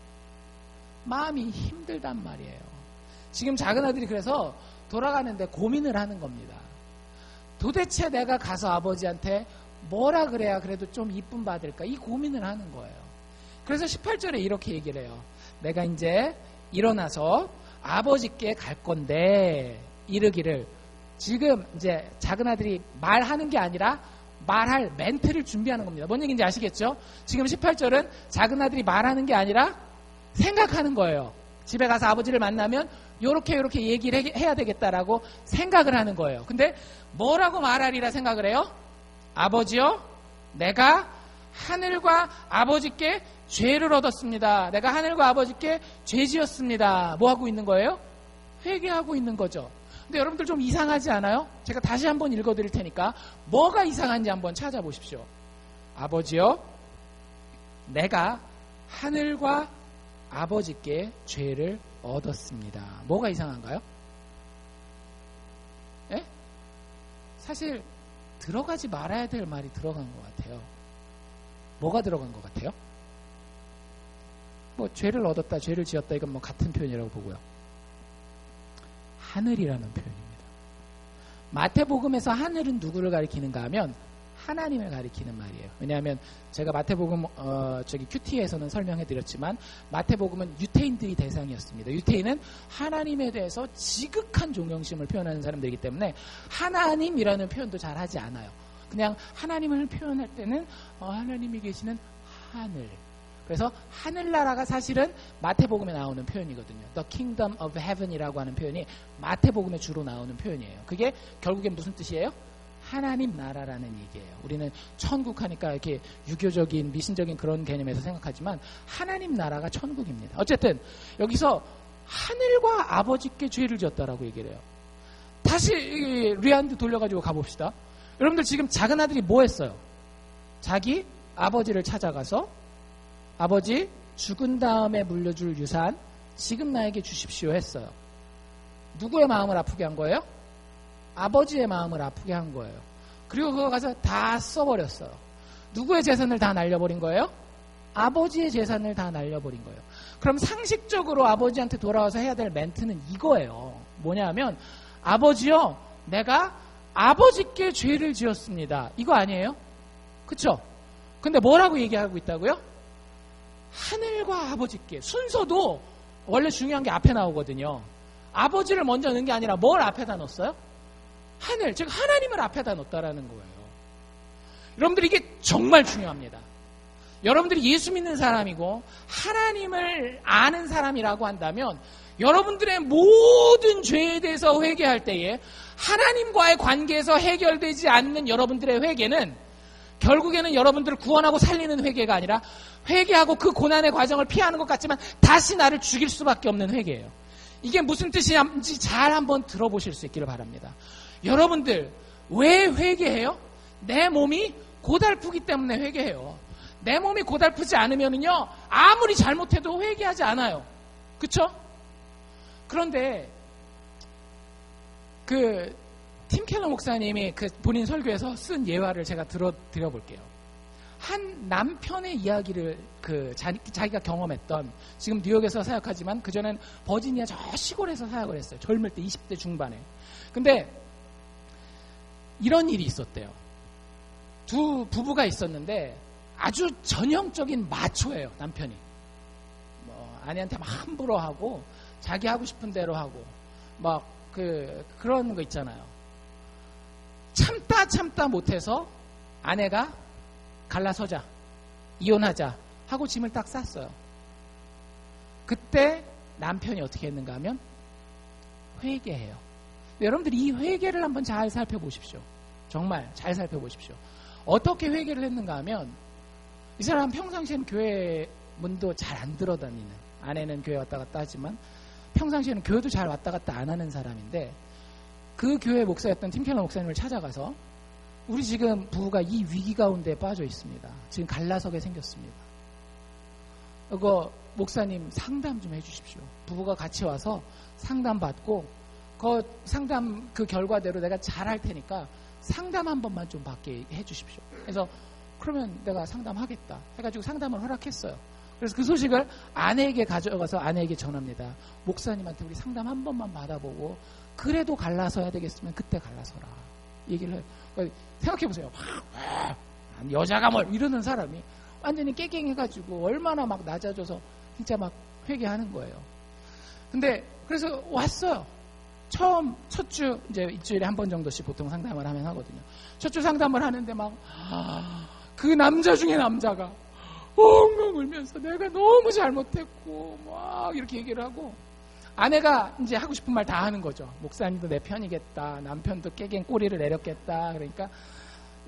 마음이 힘들단 말이에요. 지금 작은 아들이 그래서 돌아가는데 고민을 하는 겁니다. 도대체 내가 가서 아버지한테 뭐라 그래야 그래도 좀 이쁨 받을까? 이 고민을 하는 거예요. 그래서 18절에 이렇게 얘기를 해요. 내가 이제 일어나서 아버지께 갈 건데 이르기를 지금 이제 작은 아들이 말하는 게 아니라 말할 멘트를 준비하는 겁니다. 뭔 얘기인지 아시겠죠? 지금 18절은 작은 아들이 말하는 게 아니라 생각하는 거예요. 집에 가서 아버지를 만나면 요렇게 얘기를 해야 되겠다라고 생각을 하는 거예요. 근데 뭐라고 말하리라 생각을 해요? 아버지요, 내가 하늘과 아버지께 죄를 얻었습니다. 내가 하늘과 아버지께 죄 지었습니다. 뭐 하고 있는 거예요? 회개하고 있는 거죠. 근데 여러분들 좀 이상하지 않아요? 제가 다시 한번 읽어드릴 테니까 뭐가 이상한지 한번 찾아보십시오. 아버지요, 내가 하늘과 아버지께 죄를 얻었습니다. 뭐가 이상한가요? 예? 사실 들어가지 말아야 될 말이 들어간 것 같아요. 뭐가 들어간 것 같아요? 뭐 죄를 얻었다, 죄를 지었다 이건 뭐 같은 표현이라고 보고요. 하늘이라는 표현입니다. 마태복음에서 하늘은 누구를 가리키는가 하면 하나님을 가리키는 말이에요. 왜냐하면 제가 마태복음 큐티에서는 설명해드렸지만 마태복음은 유태인들이 대상이었습니다. 유태인은 하나님에 대해서 지극한 존경심을 표현하는 사람들이기 때문에 하나님이라는 표현도 잘 하지 않아요. 그냥 하나님을 표현할 때는 하나님이 계시는 하늘. 그래서 하늘나라가 사실은 마태복음에 나오는 표현이거든요. The Kingdom of Heaven이라고 하는 표현이 마태복음에 주로 나오는 표현이에요. 그게 결국엔 무슨 뜻이에요? 하나님 나라라는 얘기예요. 우리는 천국 하니까 이렇게 유교적인 미신적인 그런 개념에서 생각하지만 하나님 나라가 천국입니다. 어쨌든 여기서 하늘과 아버지께 죄를 지었다라고 얘기를 해요. 다시 리안드 돌려가지고 가봅시다. 여러분들 지금 작은 아들이 뭐 했어요? 자기 아버지를 찾아가서 아버지 죽은 다음에 물려줄 유산 지금 나에게 주십시오 했어요. 누구의 마음을 아프게 한 거예요? 아버지의 마음을 아프게 한 거예요. 그리고 그거 가서 다 써버렸어요. 누구의 재산을 다 날려버린 거예요? 아버지의 재산을 다 날려버린 거예요. 그럼 상식적으로 아버지한테 돌아와서 해야 될 멘트는 이거예요. 뭐냐면 아버지요, 내가 아버지께 죄를 지었습니다. 이거 아니에요? 그쵸? 근데 뭐라고 얘기하고 있다고요? 하늘과 아버지께. 순서도 원래 중요한 게 앞에 나오거든요. 아버지를 먼저 넣은 게 아니라 뭘 앞에다 넣었어요? 하늘, 즉 하나님을 앞에다 넣었다라는 거예요. 여러분들 이게 정말 중요합니다. 여러분들이 예수 믿는 사람이고 하나님을 아는 사람이라고 한다면 여러분들의 모든 죄에 대해서 회개할 때에 하나님과의 관계에서 해결되지 않는 여러분들의 회개는 결국에는 여러분들을 구원하고 살리는 회개가 아니라 회개하고 그 고난의 과정을 피하는 것 같지만 다시 나를 죽일 수밖에 없는 회개예요. 이게 무슨 뜻인지 잘 한번 들어보실 수 있기를 바랍니다. 여러분들 왜 회개해요? 내 몸이 고달프기 때문에 회개해요. 내 몸이 고달프지 않으면요 아무리 잘못해도 회개하지 않아요. 그쵸? 그런데 팀 켈러 목사님이 본인 설교에서 쓴 예화를 제가 드려볼게요. 한 남편의 이야기를 자기가 경험했던, 지금 뉴욕에서 사역하지만 그전엔 버지니아 저 시골에서 사역을 했어요. 젊을 때 20대 중반에. 근데 이런 일이 있었대요. 두 부부가 있었는데 아주 전형적인 마초예요. 남편이 아내한테 막 함부로 하고 자기 하고 싶은 대로 하고 막 그런 거 있잖아요. 참다 못해서 아내가 갈라서자, 이혼하자 하고 짐을 딱 쌌어요. 그때 남편이 어떻게 했는가 하면 회개해요. 여러분들이 이 회개를 한번 잘 살펴보십시오. 정말 잘 살펴보십시오. 어떻게 회개를 했는가 하면 이 사람 평상시에는 교회 문도 잘 안 들어다니는, 아내는 교회 왔다 갔다 하지만 평상시에는 교회도 잘 왔다 갔다 안 하는 사람인데 그 교회 목사였던 팀 켈러 목사님을 찾아가서 우리 지금 부부가 이 위기 가운데 빠져 있습니다. 지금 갈라서게 생겼습니다. 그거 목사님 상담 좀 해주십시오. 부부가 같이 와서 상담 받고 상담 그 결과대로 내가 잘할 테니까 상담 한 번만 좀 받게 해주십시오. 그래서 그러면 내가 상담하겠다 해가지고 상담을 허락했어요. 그래서 그 소식을 아내에게 가져가서 아내에게 전합니다. 목사님한테 우리 상담 한 번만 받아보고 그래도 갈라서야 되겠으면 그때 갈라서라 얘기를 해요. 그러니까 생각해보세요. 여자가 뭘 이러는 사람이 완전히 깨갱해가지고 얼마나 막 낮아져서 진짜 막 회개하는 거예요. 근데 그래서 왔어요. 처음 첫 주 이제 일주일에 한 번 정도씩 보통 상담을 하면 하거든요. 첫 주 상담을 하는데 막 그 남자 중에 남자가 엉엉 울면서 내가 너무 잘못했고 막 이렇게 얘기를 하고 아내가 이제 하고 싶은 말 다 하는 거죠. 목사님도 내 편이겠다. 남편도 깨갱 꼬리를 내렸겠다. 그러니까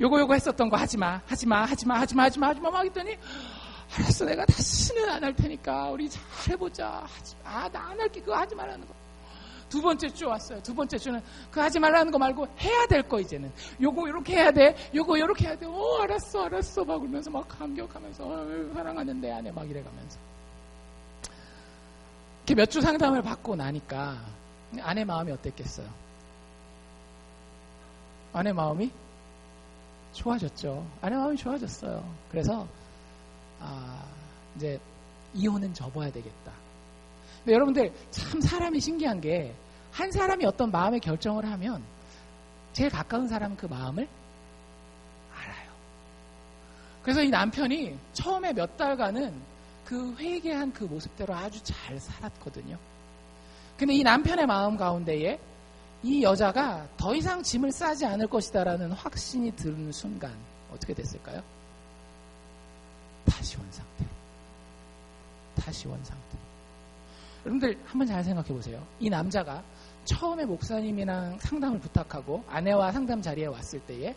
요거 했었던 거 하지마 막 했더니 알았어 내가 다시는 안 할 테니까 우리 잘 해보자. 나 안 할게. 그거 하지 말라는 거. 두 번째 주 왔어요. 두 번째 주는 그거 하지 말라는 거 말고 해야 될 거 이제는. 요거 요렇게 해야 돼. 요거 요렇게 해야 돼. 알았어 막 울면서 막 감격하면서 사랑하는데 아내 막 이래가면서 이렇게 몇 주 상담을 받고 나니까 아내 마음이 어땠겠어요? 아내 마음이 좋아졌죠. 아내 마음이 좋아졌어요. 그래서 이제 이혼은 접어야 되겠다. 근데 여러분들 참 사람이 신기한 게 한 사람이 어떤 마음의 결정을 하면 제일 가까운 사람은 그 마음을 알아요. 그래서 이 남편이 처음에 몇 달간은 그 회개한 그 모습대로 아주 잘 살았거든요. 근데 이 남편의 마음 가운데에 이 여자가 더 이상 짐을 싸지 않을 것이다라는 확신이 드는 순간 어떻게 됐을까요? 다시 원상태. 여러분들 한번 잘 생각해 보세요. 이 남자가 처음에 목사님이랑 상담을 부탁하고 아내와 상담 자리에 왔을 때에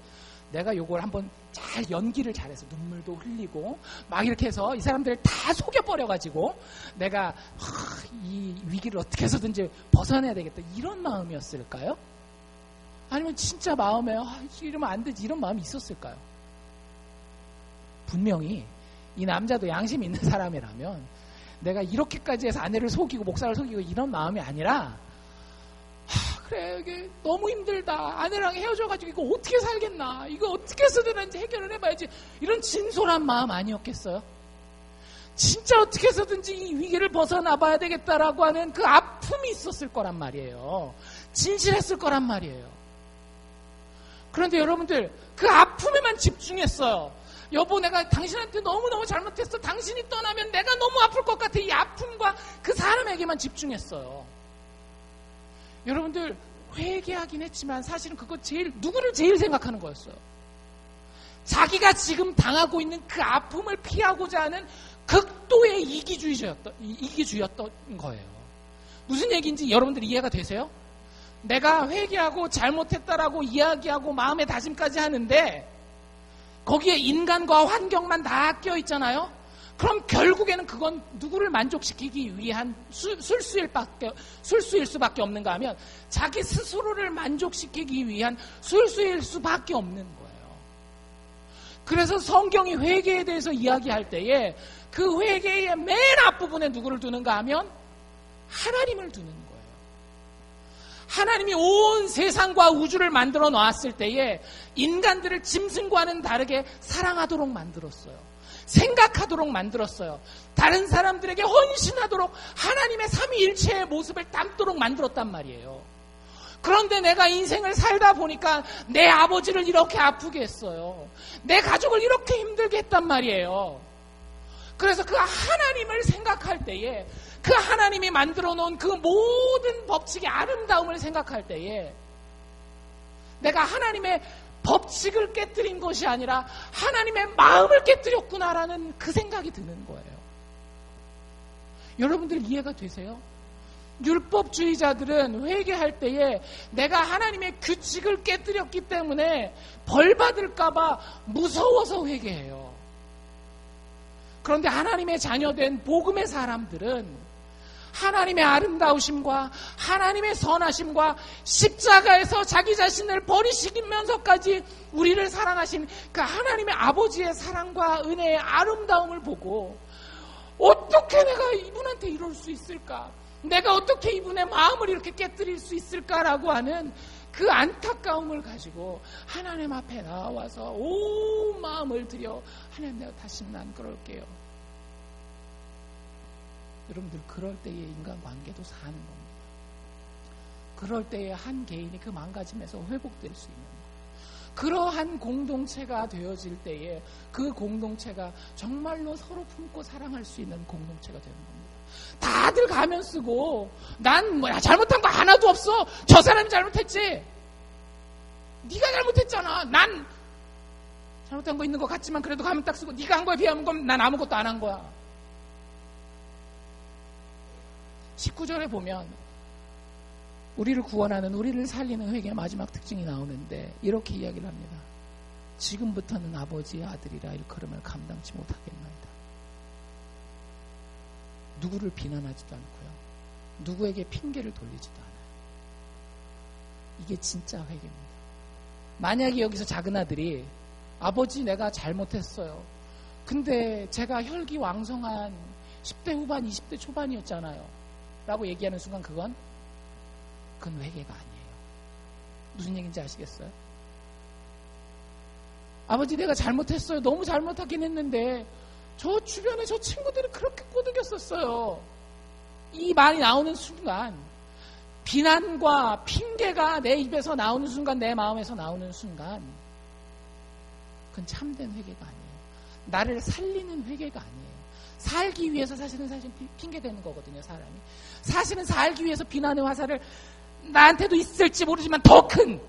내가 요걸 한번 잘 연기를 잘해서 눈물도 흘리고 막 이렇게 해서 이 사람들을 다 속여버려가지고 내가 이 위기를 어떻게 해서든지 벗어내야 되겠다 이런 마음이었을까요? 아니면 진짜 마음에 이러면 안 되지 이런 마음이 있었을까요? 분명히 이 남자도 양심 있는 사람이라면 내가 이렇게까지 해서 아내를 속이고 목사를 속이고 이런 마음이 아니라 그래 이게 너무 힘들다 아내랑 헤어져가지고 이거 어떻게 살겠나 이거 어떻게 해서든지 해결을 해봐야지 이런 진솔한 마음 아니었겠어요? 진짜 어떻게 해서든지 이 위기를 벗어나봐야 되겠다라고 하는 그 아픔이 있었을 거란 말이에요. 진실했을 거란 말이에요. 그런데 여러분들 그 아픔에만 집중했어요. 여보 내가 당신한테 너무너무 잘못했어. 당신이 떠나면 내가 너무 아플 것 같아. 이 아픔과 그 사람에게만 집중했어요. 여러분들 회개하긴 했지만 사실은 그거 누구를 제일 생각하는 거였어요. 자기가 지금 당하고 있는 그 아픔을 피하고자 하는 극도의 이기주의였던 거예요. 무슨 얘기인지 여러분들 이해가 되세요? 내가 회개하고 잘못했다라고 이야기하고 마음의 다짐까지 하는데 거기에 인간과 환경만 다 껴있잖아요. 그럼 결국에는 그건 누구를 만족시키기 위한 술수일 수밖에 없는가 하면 자기 스스로를 만족시키기 위한 술수일 수밖에 없는 거예요. 그래서 성경이 회개에 대해서 이야기할 때에 그 회개의 맨 앞부분에 누구를 두는가 하면 하나님을 두는 거예요. 하나님이 온 세상과 우주를 만들어 놨을 때에 인간들을 짐승과는 다르게 사랑하도록 만들었어요. 생각하도록 만들었어요. 다른 사람들에게 헌신하도록 하나님의 삼위일체의 모습을 담도록 만들었단 말이에요. 그런데 내가 인생을 살다 보니까 내 아버지를 이렇게 아프게 했어요. 내 가족을 이렇게 힘들게 했단 말이에요. 그래서 그 하나님을 생각할 때에 그 하나님이 만들어 놓은 그 모든 법칙의 아름다움을 생각할 때에 내가 하나님의 법칙을 깨뜨린 것이 아니라 하나님의 마음을 깨뜨렸구나라는 그 생각이 드는 거예요. 여러분들 이해가 되세요? 율법주의자들은 회개할 때에 내가 하나님의 규칙을 깨뜨렸기 때문에 벌 받을까봐 무서워서 회개해요. 그런데 하나님의 자녀된 복음의 사람들은 하나님의 아름다우심과 하나님의 선하심과 십자가에서 자기 자신을 버리시면서까지 우리를 사랑하신 그 하나님의 아버지의 사랑과 은혜의 아름다움을 보고 어떻게 내가 이분한테 이럴 수 있을까? 내가 어떻게 이분의 마음을 이렇게 깨뜨릴 수 있을까라고 하는 그 안타까움을 가지고 하나님 앞에 나와서 온 마음을 들여 하나님 내가 다시는 안 그럴게요. 여러분들 그럴 때의 인간관계도 사는 겁니다. 그럴 때에 한 개인이 그 망가짐에서 회복될 수 있는 거예요. 그러한 공동체가 되어질 때에 그 공동체가 정말로 서로 품고 사랑할 수 있는 공동체가 되는 겁니다. 다들 가면 쓰고 난 뭐야 잘못한 거 하나도 없어. 저 사람이 잘못했지. 네가 잘못했잖아. 난 잘못한 거 있는 것 같지만 그래도 가면 딱 쓰고 네가 한 거에 비하면 난 아무것도 안 한 거야. 19절에 보면 우리를 구원하는 우리를 살리는 회개의 마지막 특징이 나오는데 이렇게 이야기를 합니다. 지금부터는 아버지의 아들이라 일컬음을 감당치 못하겠나이다. 누구를 비난하지도 않고요. 누구에게 핑계를 돌리지도 않아요. 이게 진짜 회개입니다. 만약에 여기서 작은 아들이 아버지 내가 잘못했어요. 근데 제가 혈기왕성한 10대 후반 20대 초반이었잖아요. 라고 얘기하는 순간 그건 회개가 아니에요. 무슨 얘기인지 아시겠어요? 아버지 내가 잘못했어요. 너무 잘못하긴 했는데 저 주변에 저 친구들이 그렇게 꼬드겼었어요. 이 말이 나오는 순간 비난과 핑계가 내 입에서 나오는 순간 내 마음에서 나오는 순간 그건 참된 회개가 아니에요. 나를 살리는 회개가 아니에요. 살기 위해서 사실은 핑계대는 거거든요. 사람이 사실은 살기 위해서 비난의 화살을 나한테도 있을지 모르지만 더 큰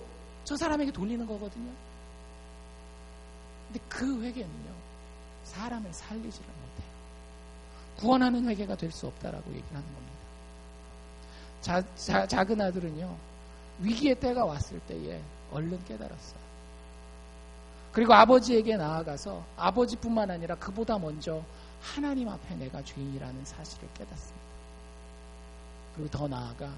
저 사람에게 돌리는 거거든요. 근데 그 회개는요 사람을 살리지를 못해요. 구원하는 회개가 될 수 없다라고 얘기를 하는 겁니다. 작은 아들은요, 위기의 때가 왔을 때에 얼른 깨달았어요. 그리고 아버지에게 나아가서 아버지뿐만 아니라 그보다 먼저 하나님 앞에 내가 죄인이라는 사실을 깨닫습니다. 그리고 더 나아가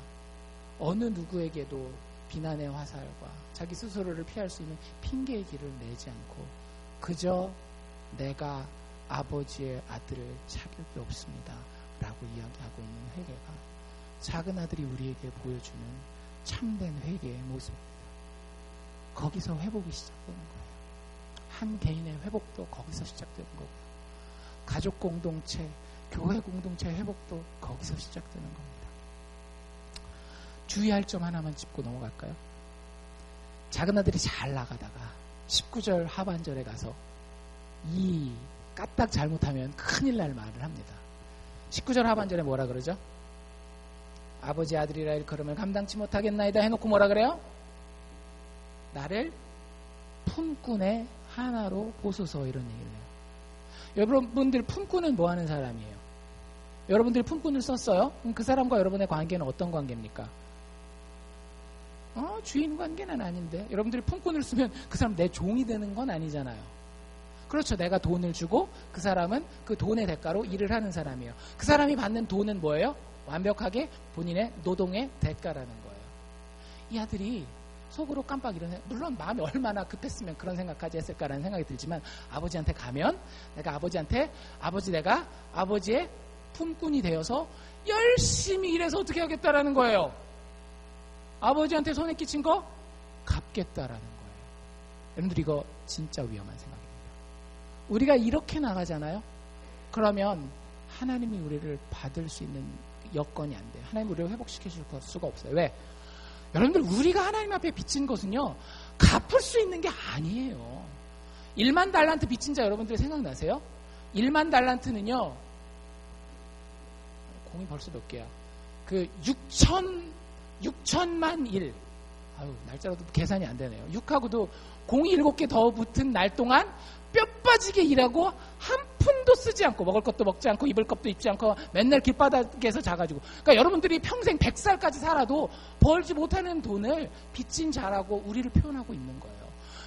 어느 누구에게도 비난의 화살과 자기 스스로를 피할 수 있는 핑계의 길을 내지 않고 그저 내가 아버지의 아들을 자격이 없습니다 라고 이야기하고 있는 회개가 작은 아들이 우리에게 보여주는 참된 회개의 모습입니다. 거기서 회복이 시작되는 거예요. 한 개인의 회복도 거기서 시작되는 거고요. 가족 공동체, 교회 공동체 회복도 거기서 시작되는 겁니다. 주의할 점 하나만 짚고 넘어갈까요? 작은 아들이 잘 나가다가 19절 하반절에 가서 이 까딱 잘못하면 큰일 날 말을 합니다. 19절 하반절에 뭐라 그러죠? 아버지 아들이라 일컬음을 감당치 못하겠나이다 해놓고 뭐라 그래요? 나를 품꾼의 하나로 보소서 이런 얘기를 해요. 여러분들 품꾼은 뭐 하는 사람이에요? 여러분들이 품꾼을 썼어요? 그럼 그 사람과 여러분의 관계는 어떤 관계입니까? 주인 관계는 아닌데 여러분들이 품꾼을 쓰면 그 사람 내 종이 되는 건 아니잖아요. 그렇죠. 내가 돈을 주고 그 사람은 그 돈의 대가로 일을 하는 사람이에요. 그 사람이 받는 돈은 뭐예요? 완벽하게 본인의 노동의 대가라는 거예요. 이 아들이 속으로 깜빡 이러네. 물론 마음이 얼마나 급했으면 그런 생각까지 했을까라는 생각이 들지만 아버지한테 가면 내가 내가 아버지의 품꾼이 되어서 열심히 일해서 어떻게 하겠다라는 거예요. 아버지한테 손에 끼친 거 갚겠다라는 거예요. 여러분들 이거 진짜 위험한 생각입니다. 우리가 이렇게 나가잖아요. 그러면 하나님이 우리를 받을 수 있는 여건이 안 돼요. 하나님이 우리를 회복시켜 줄 수가 없어요. 왜? 여러분들 우리가 하나님 앞에 빚진 것은요 갚을 수 있는 게 아니에요. 1만 달란트 빚진 자 여러분들 생각나세요? 1만 달란트는요 공이 벌써 몇 개야? 그 6천만 일. 아유, 날짜로도 계산이 안 되네요. 6하고도 공이 7개 더 붙은 날 동안 뼈 빠지게 일하고 한 푼도 쓰지 않고 먹을 것도 먹지 않고 입을 것도 입지 않고 맨날 길바닥에서 자가지고 그러니까 여러분들이 평생 100살까지 살아도 벌지 못하는 돈을 빚진 자라고 우리를 표현하고 있는 거예요.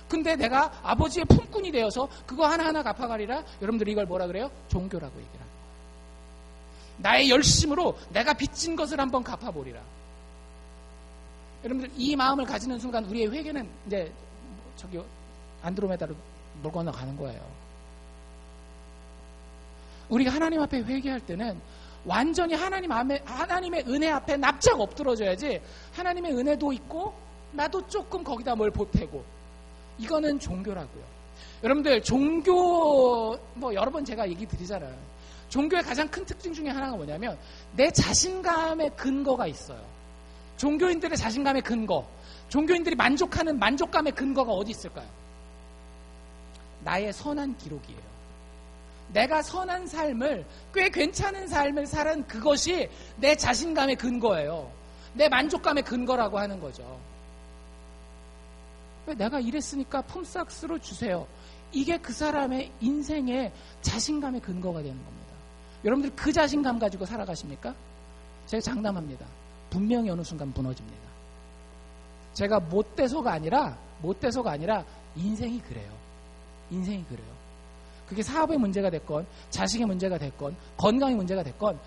근데 내가 아버지의 품꾼이 되어서 그거 하나하나 갚아가리라 여러분들이 이걸 뭐라 그래요? 종교라고 얘기를 하는 거예요. 나의 열심으로 내가 빚진 것을 한번 갚아보리라. 여러분들 이 마음을 가지는 순간 우리의 회개는 이제 저기 안드로메다로 물 건너가는 거예요. 우리가 하나님 앞에 회개할 때는 완전히 하나님의 은혜 앞에 납작 엎드러져야지 하나님의 은혜도 있고 나도 조금 거기다 뭘 보태고 이거는 종교라고요. 여러분들 종교 여러 번 제가 얘기 드리잖아요. 종교의 가장 큰 특징 중에 하나가 뭐냐면 내 자신감의 근거가 있어요. 종교인들의 자신감의 근거, 종교인들이 만족하는 만족감의 근거가 어디 있을까요? 나의 선한 기록이에요. 내가 선한 삶을, 꽤 괜찮은 삶을 살은 그것이 내 자신감의 근거예요. 내 만족감의 근거라고 하는 거죠. 왜 내가 이랬으니까 품삯으로 주세요. 이게 그 사람의 인생의 자신감의 근거가 되는 겁니다. 여러분들 그 자신감 가지고 살아가십니까? 제가 장담합니다. 분명히 어느 순간 무너집니다. 제가 못돼서가 아니라 인생이 그래요. 인생이 그래요. 그게 사업의 문제가 됐건 자식의 문제가 됐건 건강의 문제가 됐건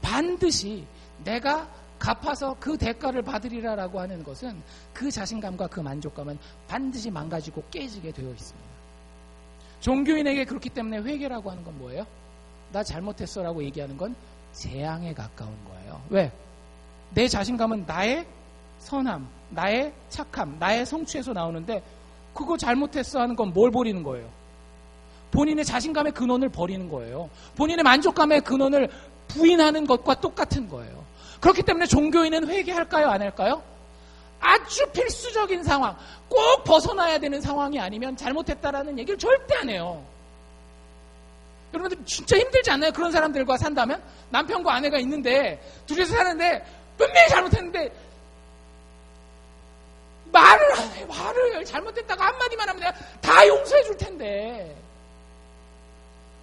반드시 내가 갚아서 그 대가를 받으리라라고 하는 것은 그 자신감과 그 만족감은 반드시 망가지고 깨지게 되어 있습니다. 종교인에게 그렇기 때문에 회개라고 하는 건 뭐예요? 나 잘못했어라고 얘기하는 건 재앙에 가까운 거예요. 왜? 내 자신감은 나의 선함, 나의 착함, 나의 성취에서 나오는데 그거 잘못했어 하는 건 뭘 버리는 거예요? 본인의 자신감의 근원을 버리는 거예요. 본인의 만족감의 근원을 부인하는 것과 똑같은 거예요. 그렇기 때문에 종교인은 회개할까요? 안 할까요? 아주 필수적인 상황, 꼭 벗어나야 되는 상황이 아니면 잘못했다라는 얘기를 절대 안 해요. 여러분들 진짜 힘들지 않나요? 그런 사람들과 산다면? 남편과 아내가 있는데 둘이서 사는데 분명히 잘못했는데 말을 안 해. 말을 잘못했다고 한마디만 하면 내가 다 용서해 줄 텐데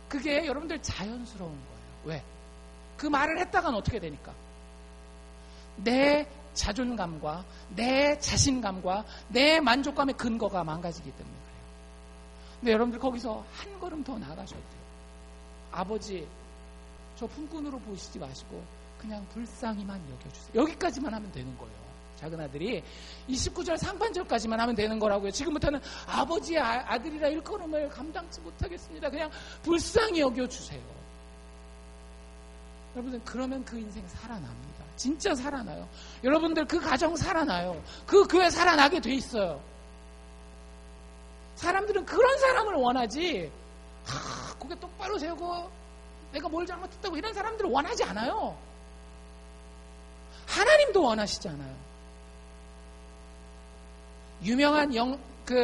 그게 여러분들 자연스러운 거예요. 왜? 그 말을 했다간 어떻게 되니까? 내 자존감과 내 자신감과 내 만족감의 근거가 망가지기 때문에 그래요. 근데 여러분들 거기서 한 걸음 더 나아가셔야 돼요. 아버지, 저 품꾼으로 보시지 마시고 그냥 불쌍히만 여겨주세요. 여기까지만 하면 되는 거예요. 작은 아들이 29절 상반절까지만 하면 되는 거라고요. 지금부터는 아버지의 아들이라 일걸음을 감당치 못하겠습니다. 그냥 불쌍히 여겨주세요. 여러분들 그러면 그 인생 살아납니다. 진짜 살아나요. 여러분들 그 가정 살아나요. 그 교회 살아나게 돼 있어요. 사람들은 그런 사람을 원하지, 고개 똑바로 세우고 내가 뭘 잘못했다고 이런 사람들을 원하지 않아요. 하나님도 원하시지 않아요. 유명한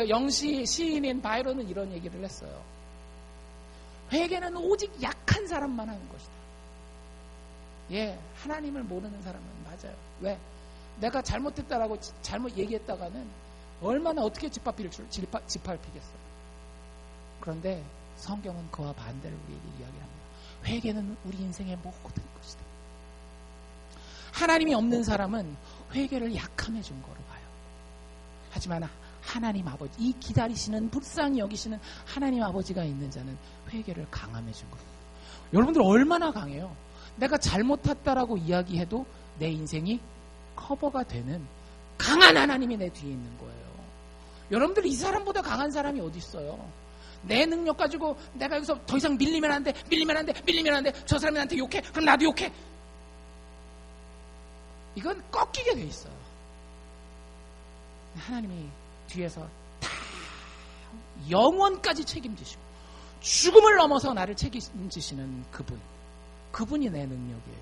영시 시인인 바이런은 이런 얘기를 했어요. 회개는 오직 약한 사람만 하는 것이다. 예, 하나님을 모르는 사람은 맞아요. 왜? 내가 잘못했다라고 잘못 얘기했다가는 얼마나 어떻게 짓밟히겠어요. 그런데 성경은 그와 반대를 우리에게 이야기합니다. 회개는 우리 인생의 모든 것이다. 하나님이 없는 사람은 회개를 약함의 증거로 봐요. 하지만 하나님 아버지, 이 기다리시는 불쌍히 여기시는 하나님 아버지가 있는 자는 회개를 강함의 증거로 봐요. 여러분들 얼마나 강해요? 내가 잘못했다라고 이야기해도 내 인생이 커버가 되는 강한 하나님이 내 뒤에 있는 거예요. 여러분들 이 사람보다 강한 사람이 어디 있어요? 내 능력 가지고 내가 여기서 더 이상 밀리면 안 돼, 저 사람이 나한테 욕해, 그럼 나도 욕해. 이건 꺾이게 돼 있어요. 하나님이 뒤에서 다 영원까지 책임지시고 죽음을 넘어서 나를 책임지시는 그분이 내 능력이에요.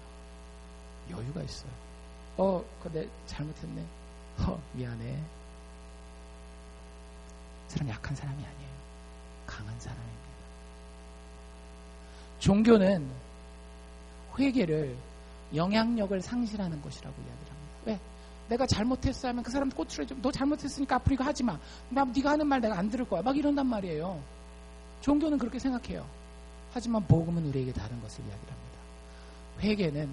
여유가 있어요. 근데 잘못했네. 미안해. 사람 약한 사람이 아니에요. 강한 사람입니다. 종교는 회개를 영향력을 상실하는 것이라고 이야기를 합니다. 왜? 내가 잘못했어 하면 그 사람 꼬투리 좀, 너 잘못했으니까 앞으로 이거 하지 마. 네가 하는 말 내가 안 들을 거야. 막 이런단 말이에요. 종교는 그렇게 생각해요. 하지만 복음은 우리에게 다른 것을 이야기를 합니다. 회개는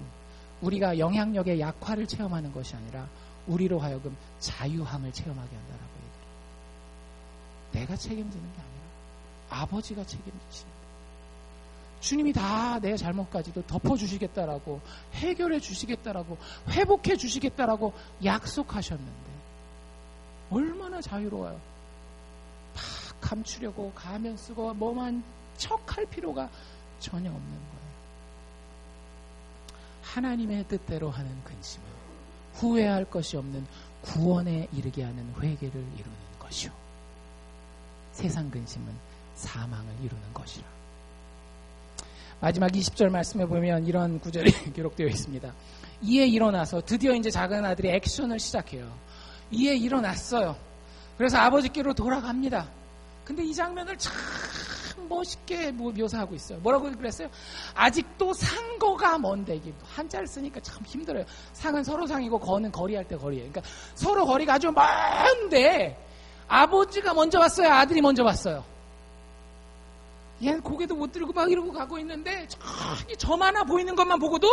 우리가 영향력의 약화를 체험하는 것이 아니라 우리로 하여금 자유함을 체험하게 한다라고 얘기해요. 내가 책임지는 게 아니라 아버지가 책임지시는 거예요. 주님이 다 내 잘못까지도 덮어주시겠다라고, 해결해 주시겠다라고, 회복해 주시겠다라고 약속하셨는데 얼마나 자유로워요. 막 감추려고 가면 쓰고 뭐만 척할 필요가 전혀 없는 거예요. 하나님의 뜻대로 하는 근심은 후회할 것이 없는 구원에 이르게 하는 회개를 이루는 것이요, 세상 근심은 사망을 이루는 것이라. 마지막 20절 말씀에 보면 이런 구절이 기록되어 있습니다. 이에 일어나서 드디어 이제 작은 아들이 액션을 시작해요. 이에 일어났어요. 그래서 아버지께로 돌아갑니다. 근데 이 장면을 참 멋있게 묘사하고 있어요. 뭐라고 그랬어요? 아직도 상거가 먼데, 이게 한자를 쓰니까 참 힘들어요. 상은 서로 상이고 거는 거리할 때 거리예요. 그러니까 서로 거리가 아주 먼데 아버지가 먼저 왔어요? 아들이 먼저 왔어요? 얘는 고개도 못 들고 막 이러고 가고 있는데 점 하나 보이는 것만 보고도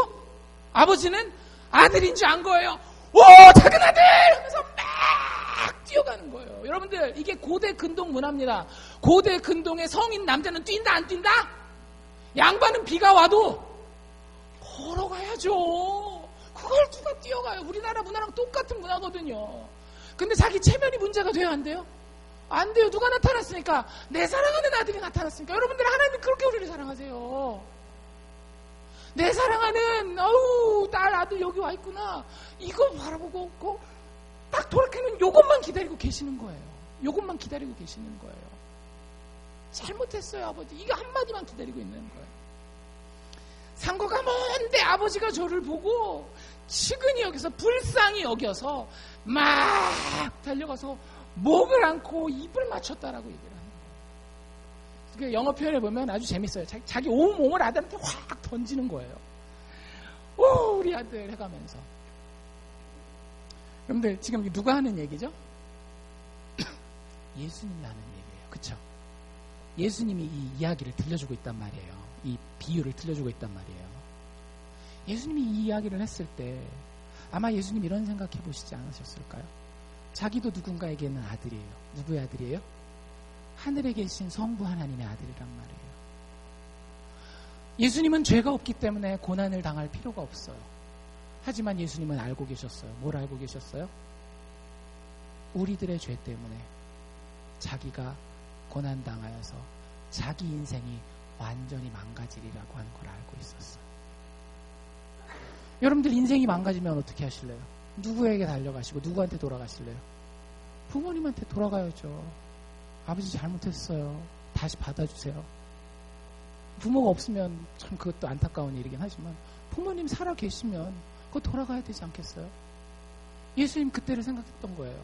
아버지는 아들인 줄 안 거예요. 오, 작은 아들! 하면서 막 뛰어가는 거예요. 여러분들, 이게 고대 근동 문화입니다. 고대 근동의 성인 남자는 뛴다 안 뛴다? 양반은 비가 와도 걸어가야죠. 그걸 누가 뛰어가요? 우리나라 문화랑 똑같은 문화거든요. 근데 자기 체면이 문제가 돼요, 안 돼요? 안 돼요. 누가 나타났으니까? 내 사랑하는 아들이 나타났으니까. 여러분들, 하나님은 그렇게 우리를 사랑하세요. 내 사랑하는 딸 아들 여기 와 있구나. 이거 바라보고 딱 돌이키면 요것만 기다리고 계시는 거예요. 요것만 기다리고 계시는 거예요. 잘못했어요, 아버지. 이거 한마디만 기다리고 있는 거예요. 상고가 먼데 아버지가 저를 보고 측은히 여기서 불쌍히 여겨서 막 달려가서 목을 안고 입을 맞췄다라고 얘기를 하는 거예요. 그 영어 표현을 보면 아주 재밌어요. 자기 온 몸을 아들한테 확 던지는 거예요. 오, 우리 아들 해가면서. 여러분들, 지금 누가 하는 얘기죠? 예수님이 하는 얘기예요. 그쵸? 예수님이 이 이야기를 들려주고 있단 말이에요. 이 비유를 들려주고 있단 말이에요. 예수님이 이 이야기를 했을 때 아마 예수님 이런 생각해 보시지 않으셨을까요? 자기도 누군가에게는 아들이에요. 누구의 아들이에요? 하늘에 계신 성부 하나님의 아들이란 말이에요. 예수님은 죄가 없기 때문에 고난을 당할 필요가 없어요. 하지만 예수님은 알고 계셨어요. 뭘 알고 계셨어요? 우리들의 죄 때문에 자기가 고난당하여서 자기 인생이 완전히 망가지리라고 하는 걸 알고 있었어요. 여러분들 인생이 망가지면 어떻게 하실래요? 누구에게 달려가시고 누구한테 돌아가실래요? 부모님한테 돌아가야죠. 아버지 잘못했어요. 다시 받아주세요. 부모가 없으면 참 그것도 안타까운 일이긴 하지만 부모님 살아 계시면 그거 돌아가야 되지 않겠어요? 예수님 그때를 생각했던 거예요.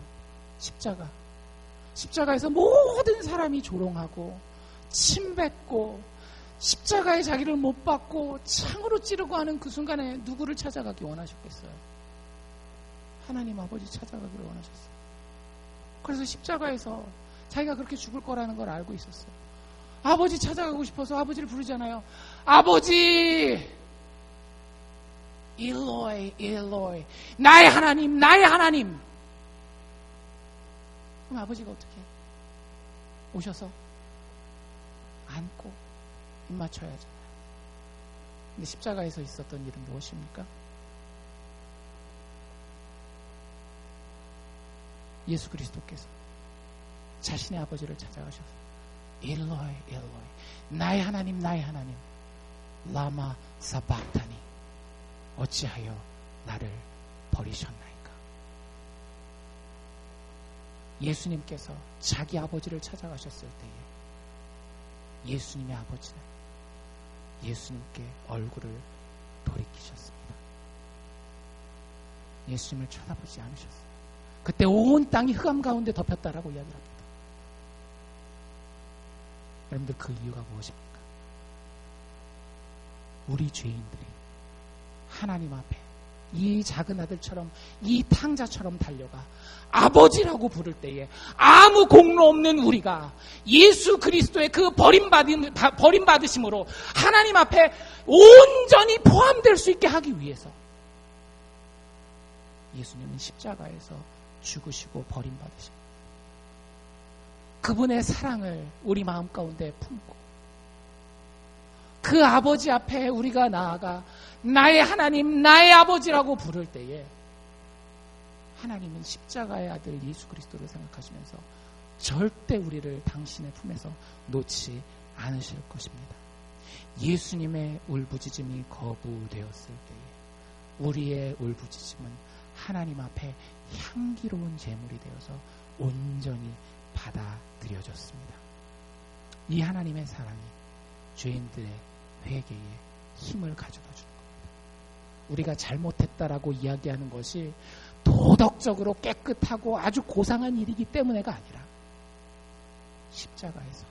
십자가에서 모든 사람이 조롱하고 침뱉고 십자가에 자기를 못 박고 창으로 찌르고 하는 그 순간에 누구를 찾아가기 원하셨겠어요? 하나님 아버지 찾아가기를 원하셨어요. 그래서 십자가에서 자기가 그렇게 죽을 거라는 걸 알고 있었어요. 아버지 찾아가고 싶어서 아버지를 부르잖아요. 아버지! 일로이, 일로이. 나의 하나님, 나의 하나님! 그럼 아버지가 어떻게 해요? 오셔서 안고 입 맞춰야 하잖아요. 근데 십자가에서 있었던 일은 무엇입니까? 예수 그리스도께서 자신의 아버지를 찾아가셔서 일로이, 일로이. 나의 하나님, 나의 하나님. 라마 사박타니. 어찌하여 나를 버리셨나이까. 예수님께서 자기 아버지를 찾아가셨을 때에 예수님의 아버지는 예수님께 얼굴을 돌이키셨습니다. 예수님을 쳐다보지 않으셨어요. 그때 온 땅이 흑암 가운데 덮였다라고 이야기를 합니다. 여러분들 그 이유가 무엇입니까? 우리 죄인들이 하나님 앞에 이 작은 아들처럼 이 탕자처럼 달려가 아버지라고 부를 때에 아무 공로 없는 우리가 예수 그리스도의 그 버림받으심으로 하나님 앞에 온전히 포함될 수 있게 하기 위해서 예수님은 십자가에서 죽으시고 버림받으시고 그분의 사랑을 우리 마음 가운데 품고 그 아버지 앞에 우리가 나아가 나의 하나님, 나의 아버지라고 부를 때에 하나님은 십자가의 아들 예수 그리스도를 생각하시면서 절대 우리를 당신의 품에서 놓지 않으실 것입니다. 예수님의 울부짖음이 거부되었을 때에 우리의 울부짖음은 하나님 앞에 향기로운 제물이 되어서 온전히 받아들여졌습니다. 이 하나님의 사랑이 죄인들의 회개에 힘을 가져다 주는 겁니다. 우리가 잘못했다라고 이야기하는 것이 도덕적으로 깨끗하고 아주 고상한 일이기 때문에가 아니라 십자가에서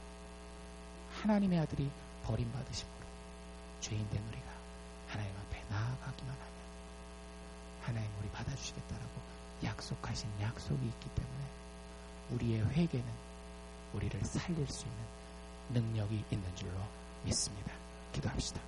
하나님의 아들이 버림받으심으로 죄인된 우리가 하나님 앞에 나아가기만 하면 하나님 우리 받아주시겠다라고 약속하신 약속이 있기 때문에 우리의 회개는 우리를 살릴 수 있는 능력이 있는 줄로 믿습니다. 기도합시다.